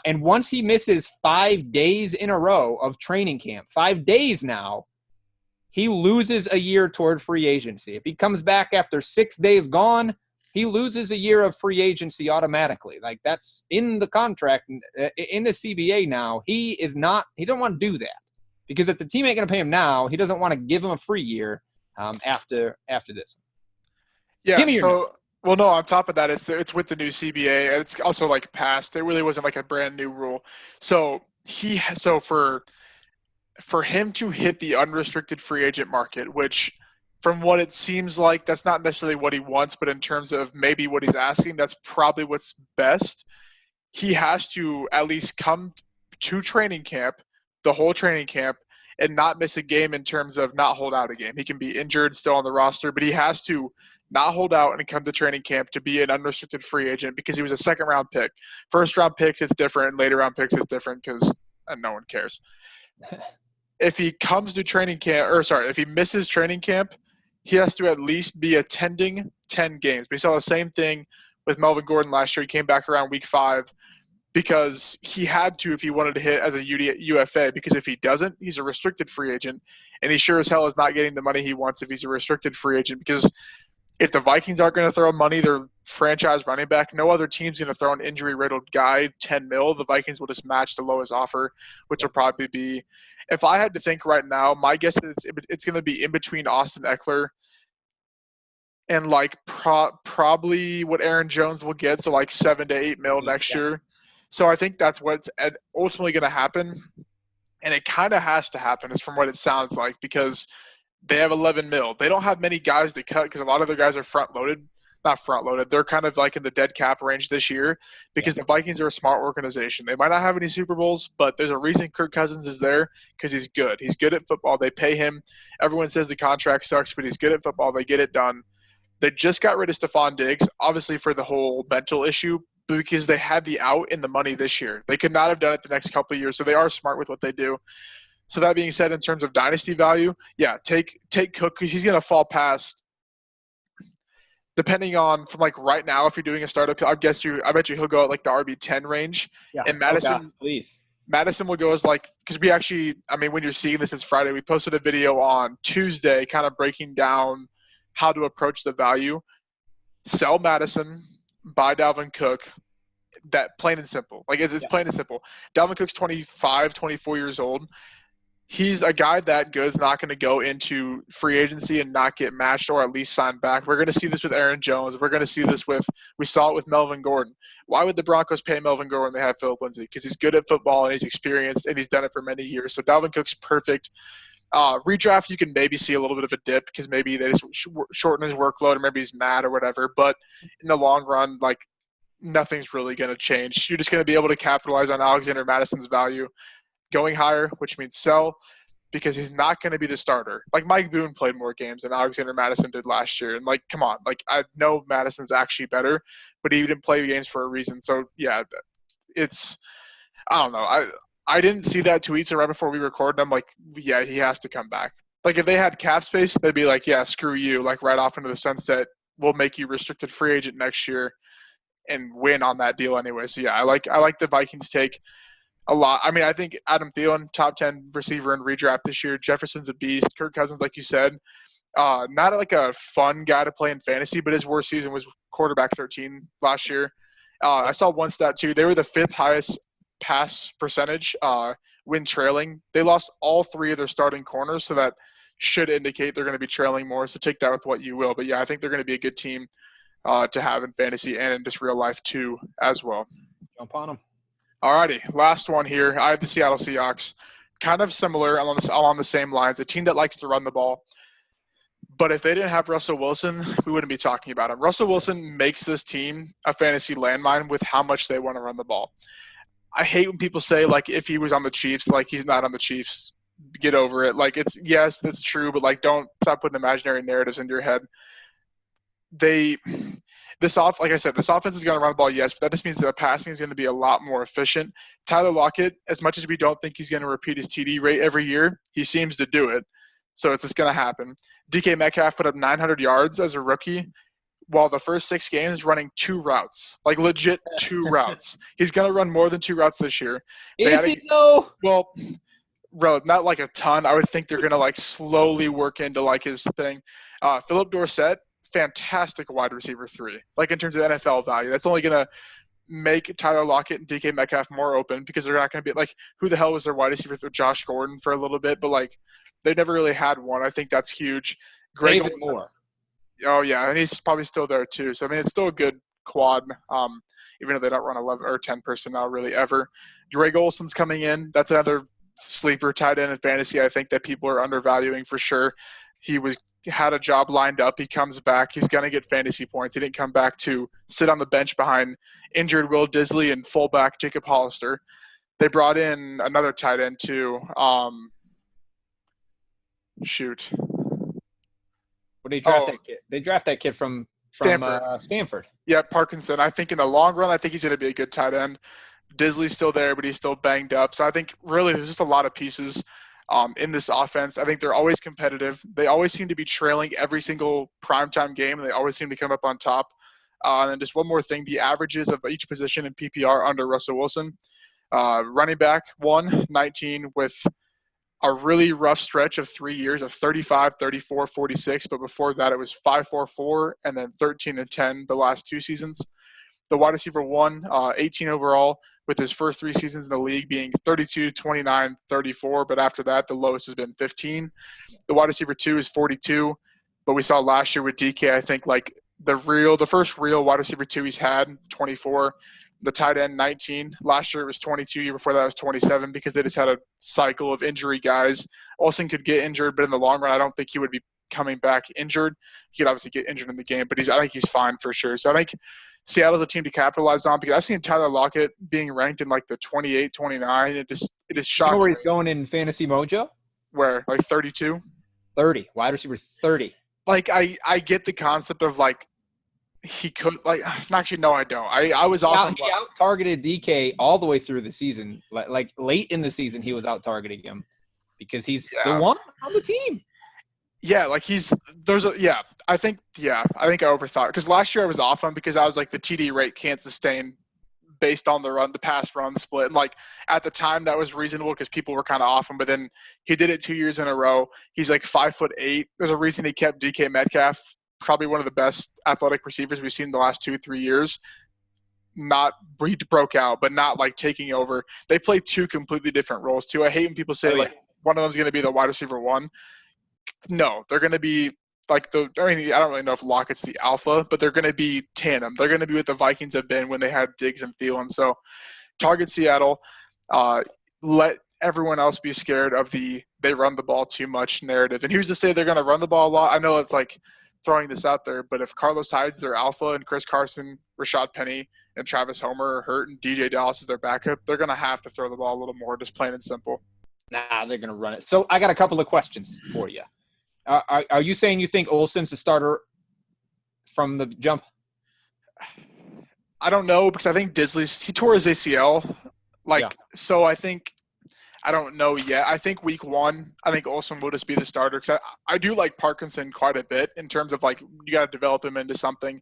And once he misses 5 days in a row of training camp, 5 days now, he loses a year toward free agency. If he comes back after 6 days gone, he loses a year of free agency automatically. Like, that's in the contract, in the CBA now. He don't want to do that. Because if the team ain't going to pay him now, he doesn't want to give him a free year after this. Yeah, well, no, on top of that, it's with the new CBA, and it's also, like, passed. It really wasn't, like, a brand-new rule. So for him to hit the unrestricted free agent market, which from what it seems like, that's not necessarily what he wants, but in terms of maybe what he's asking, that's probably what's best. He has to at least come to training camp, the whole training camp, and not miss a game in terms of not hold out a game. He can be injured, still on the roster, but he has to not hold out and come to training camp to be an unrestricted free agent because he was a second-round pick. First-round picks, it's different. Later-round picks, it's different because no one cares. If he comes to training camp – if he misses training camp, he has to at least be attending 10 games. We saw the same thing with Melvin Gordon last year. He came back around week 5. Because he had to if he wanted to hit as a UFA. Because if he doesn't, he's a restricted free agent. And he sure as hell is not getting the money he wants if he's a restricted free agent. Because if the Vikings aren't going to throw money, their franchise running back, no other team's going to throw an injury-riddled guy 10 mil. The Vikings will just match the lowest offer, which will probably be – if I had to think right now, my guess is it's going to be in between Austin Eckler and like probably what Aaron Jones will get, so like 7 to 8 mil next year. So I think that's what's ultimately going to happen, and it kind of has to happen is from what it sounds like, because they have 11 mil. They don't have many guys to cut because a lot of their guys are front-loaded. Not front-loaded. They're kind of like in the dead cap range this year because the Vikings are a smart organization. They might not have any Super Bowls, but there's a reason Kirk Cousins is there because he's good. He's good at football. They pay him. Everyone says the contract sucks, but he's good at football. They get it done. They just got rid of Stephon Diggs, obviously for the whole mental issue, because they had the out in the money this year. They could not have done it the next couple of years, so they are smart with what they do. So that being said, in terms of dynasty value, yeah, take Cook because he's going to fall past. Depending on from like right now, if you're doing a startup, I bet you he'll go at like the RB10 range. Yeah. And Madison, please. Madison will go as like because we actually, I mean, when you're seeing this, it's Friday. We posted a video on Tuesday, kind of breaking down how to approach the value. Sell Madison, buy Dalvin Cook. That plain and simple. Like it's plain and simple. Dalvin Cook's 25, 24 years old. He's a guy that good is not going to go into free agency and not get matched or at least signed back. We're going to see this with Aaron Jones. We're going to see this we saw it with Melvin Gordon. Why would the Broncos pay Melvin Gordon when they have Philip Lindsay? Because he's good at football and he's experienced and he's done it for many years. So Dalvin Cook's perfect. Redraft, you can maybe see a little bit of a dip because maybe they just shorten his workload or maybe he's mad or whatever. But in the long run, like nothing's really going to change. You're just going to be able to capitalize on Alexander Madison's value going higher, which means sell because he's not going to be the starter. Like Mike Boone played more games than Alexander Madison did last year. And like, come on, like I know Madison's actually better, but he didn't play games for a reason. So yeah, I don't know. I didn't see that tweet. So right before we recorded, I'm like, yeah, he has to come back. Like if they had cap space, they'd be like, yeah, screw you. Like right off into the sunset, we'll make you restricted free agent next year and win on that deal anyway. So yeah, I like the Vikings take a lot. I mean, I think Adam Thielen, top 10 receiver in redraft this year. Jefferson's a beast. Kirk Cousins, like you said, not like a fun guy to play in fantasy, but his worst season was quarterback 13 last year. I saw one stat too. They were the 5th highest pass percentage when trailing. They lost all 3 of their starting corners, so that should indicate they're going to be trailing more. So take that with what you will. But yeah, I think they're going to be a good team to have in fantasy and in just real life too as well. Jump on them. Alrighty, last one here. I have the Seattle Seahawks. Kind of similar along the same lines. A team that likes to run the ball. But if they didn't have Russell Wilson, we wouldn't be talking about him. Russell Wilson makes this team a fantasy landmine with how much they want to run the ball. I hate when people say, like, if he was on the Chiefs, like, he's not on the Chiefs. Get over it. Like, yes, that's true, but, like, don't stop putting imaginary narratives into your head. Like I said, this offense is going to run the ball, yes, but that just means that the passing is going to be a lot more efficient. Tyler Lockett, as much as we don't think he's going to repeat his TD rate every year, he seems to do it. So it's just going to happen. DK Metcalf put up 900 yards as a rookie, while the first 6 games running 2 routes, like legit 2 routes. He's going to run more than 2 routes this year. Is he though? Well, bro, not like a ton. I would think they're going to like slowly work into like his thing. Philip Dorsett, fantastic wide receiver 3. Like in terms of NFL value, that's only going to make Tyler Lockett and DK Metcalf more open because they're not going to be like, who the hell was their wide receiver for Josh Gordon for a little bit, but like they never really had one. I think that's huge. David Moore. Oh yeah, and he's probably still there too. So I mean, it's still a good quad, even if they don't run 11 or 10 personnel really ever. Greg Olson's coming in. That's another sleeper tight end in fantasy. I think that people are undervaluing for sure. He had a job lined up. He comes back. He's going to get fantasy points. He didn't come back to sit on the bench behind injured Will Disley and fullback Jacob Hollister. They brought in another tight end too. What did they draft that kid? They draft that kid from Stanford. Yeah, Parkinson. I think in the long run, I think he's going to be a good tight end. Disley's still there, but he's still banged up. So I think really there's just a lot of pieces in this offense. I think they're always competitive. They always seem to be trailing every single primetime game, and they always seem to come up on top. And then just one more thing, the averages of each position in PPR under Russell Wilson. Running back, 19 with a really rough stretch of 3 years of 35, 34, 46, but before that it was 5, 4, 4, and then 13 and 10 the last 2 seasons. The wide receiver 1, 18 overall, with his first 3 seasons in the league being 32, 29, 34, but after that the lowest has been 15. The wide receiver 2 is 42, but we saw last year with DK, I think like the first real wide receiver 2 he's had, 24. The tight end, 19. Last year it was 22. Year before that was 27 because they just had a cycle of injury guys. Olsen could get injured, but in the long run, I don't think he would be coming back injured. He could obviously get injured in the game, but I think he's fine for sure. So I think Seattle's a team to capitalize on because I've seen Tyler Lockett being ranked in like the 28, 29. It just shocks You know where me. he's going in Fantasy Mojo? Where? Like 32? 30. Wide receiver 30. Like I get the concept of like he could like actually no I don't. I was off. He out targeted DK all the way through the season. Like late in the season, he was out targeting him because he's the one on the team. Yeah, like I think I overthought because last year I was off him because I was like the TD rate can't sustain based on the pass run split. And like at the time that was reasonable because people were kind of off him, but then he did it 2 years in a row. He's like 5'8". There's a reason he kept DK Metcalf, probably one of the best athletic receivers we've seen in the last 2-3 years. He broke out, but not like taking over. They play 2 completely different roles too. I hate when people say like one of them is going to be the wide receiver 1. No, they're going to be like I don't really know if Lockett's the alpha, but they're going to be tandem. They're going to be what the Vikings have been when they had Diggs and Thielen. So target Seattle. Let everyone else be scared of they run the ball too much narrative. And who's to say they're going to run the ball a lot? I know it's like throwing this out there, but if Carlos Hyde's their alpha and Chris Carson, Rashad Penny, and Travis Homer are hurt and DJ Dallas is their backup, they're going to have to throw the ball a little more, just plain and simple. Nah, they're going to run it. So I got a couple of questions for you. Are you saying you think Olsen's the starter from the jump? I don't know because I think he tore his ACL. So I think I don't know yet. I think week 1, I think Olsen will just be the starter because I do like Parkinson quite a bit in terms of like you got to develop him into something.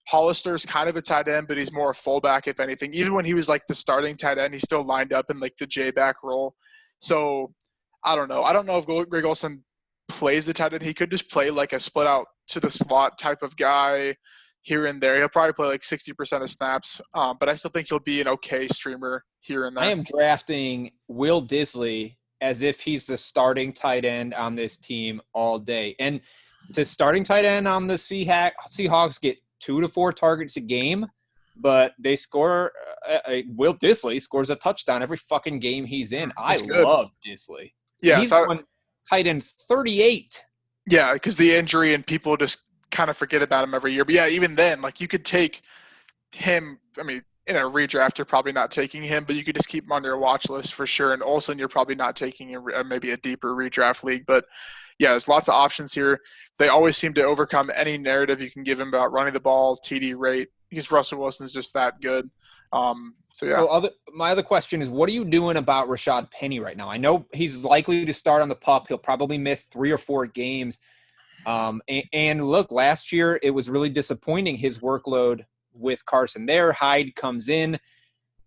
Hollister's kind of a tight end, but he's more a fullback if anything. Even when he was like the starting tight end, he still lined up in like the J-back role. So I don't know. I don't know if Greg Olsen plays the tight end. He could just play like a split out to the slot type of guy here and there. He'll probably play like 60% of snaps, but I still think he'll be an okay streamer here and there. I am drafting Will Disley as if he's the starting tight end on this team all day. And the starting tight end on the Seahawks get 2 to 4 targets a game, but they score Will Disley scores a touchdown every fucking game he's in. I love Disley. Yeah, he's on tight end 38. Yeah, because the injury and people just kind of forget about him every year. But yeah, even then, like you could take him. I mean, in a redraft, you're probably not taking him, but you could just keep him on your watch list for sure. And Olsen, you're probably not taking in maybe a deeper redraft league. But yeah, there's lots of options here. They always seem to overcome any narrative you can give him about running the ball, TD rate. Because Russell Wilson's just that good. So yeah. So my other question is, what are you doing about Rashad Penny right now? I know he's likely to start on the PUP. He'll probably miss 3 or 4 games. And look, last year it was really disappointing, his workload with Carson there. Hyde comes in,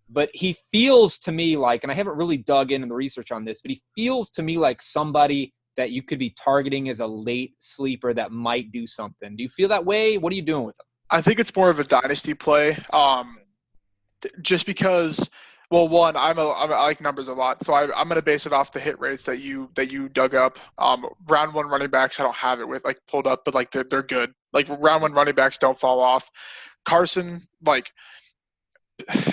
but he feels to me like, and I haven't really dug into the research on this, but he feels to me like somebody that you could be targeting as a late sleeper that might do something. Do you feel that way? What are you doing with him? I think it's more of a dynasty play. Just because, well, one, I like numbers a lot, so I'm going to base it off the hit rates that you dug up. Round 1 running backs, I don't have it with like pulled up, but like they're good. Like round 1 running backs don't fall off. Carson, like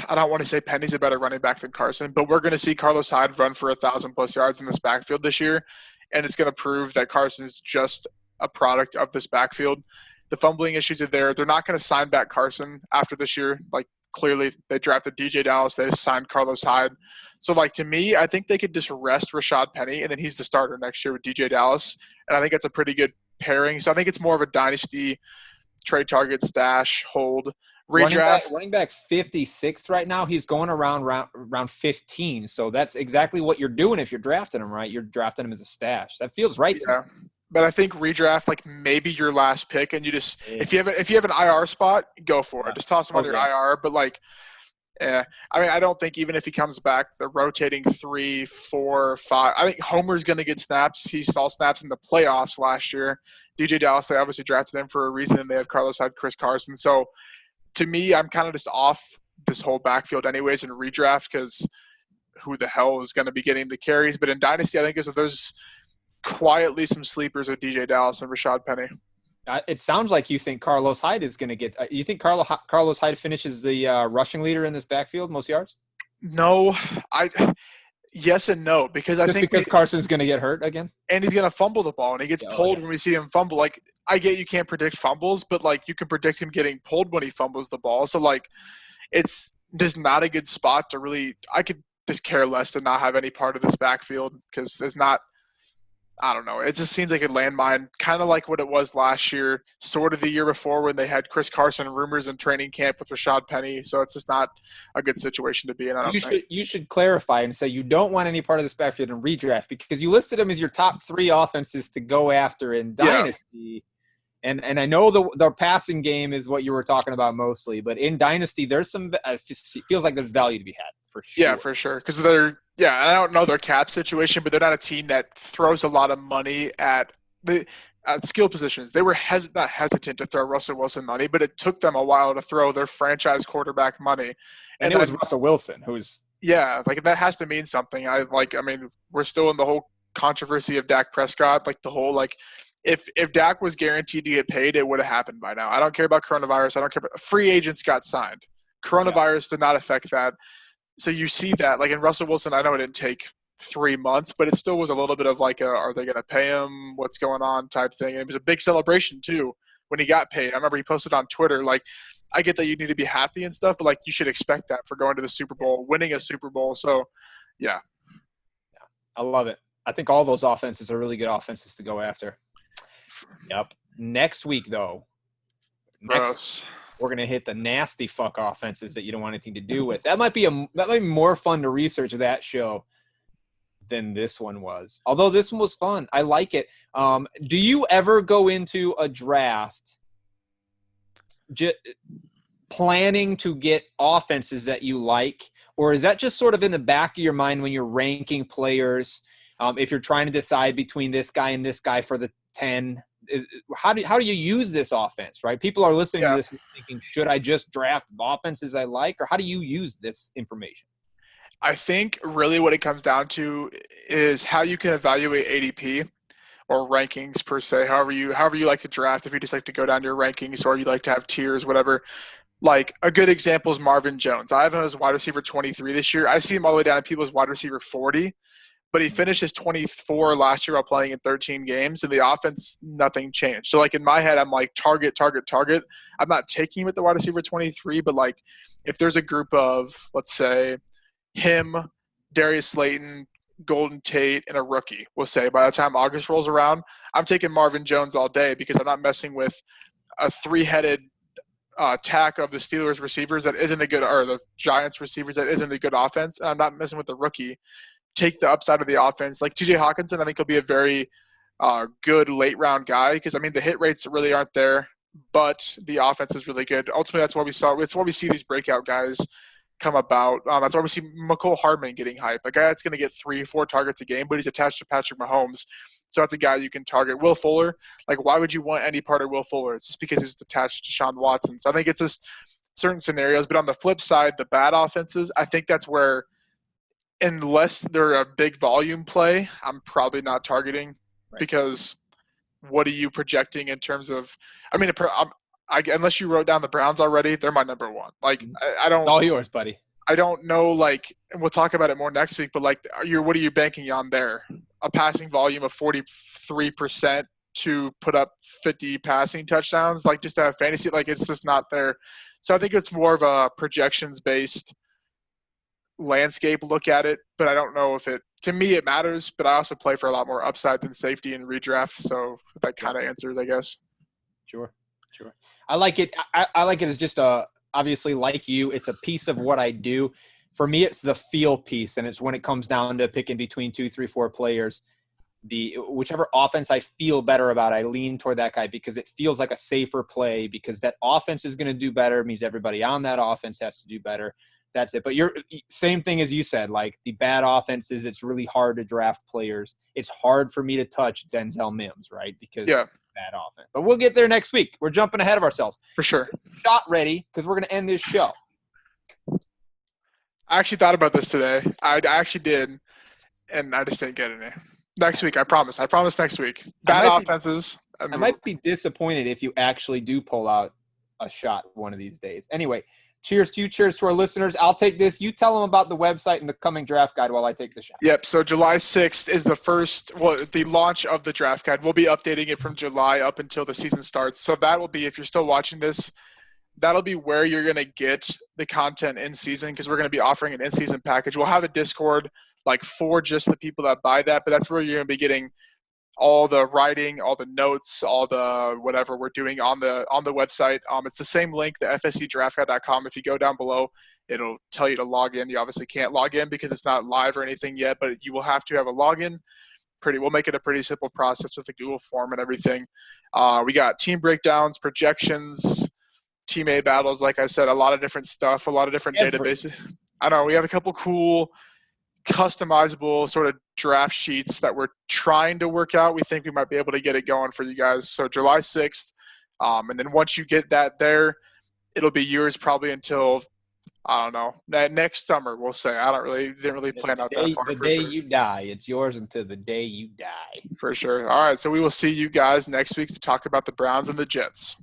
I don't want to say Penny's a better running back than Carson, but we're going to see Carlos Hyde run for 1,000+ yards in this backfield this year, and it's going to prove that Carson's just a product of this backfield. The fumbling issues are there. They're not going to sign back Carson after this year. Like, clearly, they drafted DJ Dallas. They signed Carlos Hyde. So, like, to me, I think they could just rest Rashad Penny, and then he's the starter next year with DJ Dallas. And I think that's a pretty good pairing. So I think it's more of a dynasty trade target, stash, hold, redraft. Running back 56 right now. He's going around 15. So that's exactly what you're doing if you're drafting him, right? You're drafting him as a stash. That feels right to me. But I think redraft, like maybe your last pick, and you just if you have an IR spot, go for it. Just toss him on your IR. But like Yeah, I mean, I don't think even if he comes back, the rotating 3, 4, 5. I think Homer's going to get snaps. He saw snaps in the playoffs last year. DJ Dallas, they obviously drafted him for a reason, and they have Carlos Hyde, Chris Carson. So to me, I'm kind of just off this whole backfield anyways in redraft because who the hell is going to be getting the carries? But in Dynasty, I think there's quietly some sleepers with DJ Dallas and Rashad Penny. It sounds like you think Carlos Hyde is going to get you think Carlos Hyde finishes the rushing leader in this backfield, most yards? No, yes and no, because I think because Carson's going to get hurt again, and he's going to fumble the ball, and he gets pulled when we see him fumble. Like, I get you can't predict fumbles, but like you can predict him getting pulled when he fumbles the ball. So like, it's just not a good spot to really. I could just care less to not have any part of this backfield because there's not. I don't know. It just seems like a landmine, kind of like what it was last year, sort of the year before when they had Chris Carson rumors in training camp with Rashad Penny. So it's just not a good situation to be in. You should clarify and say you don't want any part of this backfield in redraft because you listed them as your top 3 offenses to go after in Dynasty. And I know the passing game is what you were talking about mostly, but in Dynasty, there's some it feels like there's value to be had for sure. Yeah, for sure. Because I don't know their cap situation, but they're not a team that throws a lot of money at skill positions. They were not hesitant to throw Russell Wilson money, but it took them a while to throw their franchise quarterback money. And it was Russell Wilson who's like that has to mean something. I mean, we're still in the whole controversy of Dak Prescott, like the whole like. If Dak was guaranteed to get paid, it would have happened by now. I don't care about coronavirus. I don't care about free agents got signed. Coronavirus did not affect that. So you see that, like in Russell Wilson, I know it didn't take 3 months, but it still was a little bit of like, are they going to pay him? What's going on type thing. And it was a big celebration too when he got paid. I remember he posted on Twitter, like, I get that you need to be happy and stuff, but like you should expect that for going to the Super Bowl, winning a Super Bowl. So, yeah. I love it. I think all those offenses are really good offenses to go after. Yep. Next week, though, we're going to hit the nasty fuck offenses that you don't want anything to do with. That might be more fun to research that show than this one was. Although this one was fun. I like it. Do you ever go into a draft planning to get offenses that you like? Or is that just sort of in the back of your mind when you're ranking players? If you're trying to decide between this guy and this guy for the 10, how do you use this offense, right? People are listening to this and thinking, should I just draft offenses I like, or how do you use this information? I think really what it comes down to is how you can evaluate ADP or rankings per se, however you like to draft, if you just like to go down your rankings or you like to have tiers, whatever. Like a good example is Marvin Jones. I have him as wide receiver 23 this year. I see him all the way down to people as wide receiver 40. But he finished his 24 last year while playing in 13 games, and the offense, nothing changed. So, like, in my head, I'm like, target. I'm not taking him at the wide receiver 23, but, like, if there's a group of, let's say, him, Darius Slayton, Golden Tate, and a rookie, we'll say, by the time August rolls around, I'm taking Marvin Jones all day because I'm not messing with a 3-headed attack of the Steelers receivers that isn't a good – or the Giants receivers that isn't a good offense, and I'm not messing with the rookie. Take the upside of the offense. Like TJ Hawkinson, I think he'll be a very good late round guy because, I mean, the hit rates really aren't there, but the offense is really good. Ultimately, that's why we see these breakout guys come about. That's why we see McCole Hardman getting hype. A guy that's going to get 3-4 targets a game, but he's attached to Patrick Mahomes. So that's a guy you can target. Will Fuller, like, why would you want any part of Will Fuller? It's just because he's attached to Sean Watson. So I think it's just certain scenarios. But on the flip side, the bad offenses, I think that's where – unless they're a big volume play, I'm probably not targeting because what are you projecting in terms of – I mean, unless you wrote down the Browns already, they're my number one. Like, I don't – It's all yours, buddy. I don't know, like – and we'll talk about it more next week, but, like, what are you banking on there? A passing volume of 43% to put up 50 passing touchdowns? Like, just to have fantasy – like, it's just not there. So I think it's more of a projections-based – landscape look at it, but I don't know if to me it matters, but I also play for a lot more upside than safety in redraft, so that kind of answers, I guess. Sure. I like it. I like it as just obviously, like you, it's a piece of what I do. For me, it's the feel piece, and it's when it comes down to picking between 2, 3, 4 players, whichever offense I feel better about, I lean toward that guy because it feels like a safer play because that offense is going to do better. It means everybody on that offense has to do better. That's it. But you're same thing as you said, like the bad offenses, it's really hard to draft players. It's hard for me to touch Denzel Mims, right? Because bad offense. But we'll get there next week. We're jumping ahead of ourselves. For sure. Shot ready because we're going to end this show. I actually thought about this today. I actually did, and I just didn't get any. Next week, I promise. I promise next week. Bad offenses. I might be disappointed if you actually do pull out a shot one of these days. Anyway, cheers to you. Cheers to our listeners. I'll take this. You tell them about the website and the coming draft guide while I take the shot. Yep. So July 6th is the launch of the draft guide. We'll be updating it from July up until the season starts. So that will be, if you're still watching this, that'll be where you're going to get the content in season, because we're going to be offering an in-season package. We'll have a Discord like for just the people that buy that, but that's where you're going to be getting all the writing, all the notes, all the whatever we're doing on the website. It's the same link, the fscdraftguide.com. If you go down below, it'll tell you to log in. You obviously can't log in because it's not live or anything yet, but you will have to have a login. We'll make it a pretty simple process with the Google form and everything. We got team breakdowns, projections, team A battles, like I said, a lot of different stuff, a lot of different databases. I know we have a couple cool customizable sort of draft sheets that we're trying to work out. We think we might be able to get it going for you guys. So July 6th. And then once you get that there, it'll be yours probably until, I don't know, next summer, we'll say. Didn't really plan out that far. The day you die. It's yours until the day you die. For sure. All right. So we will see you guys next week to talk about the Browns and the Jets.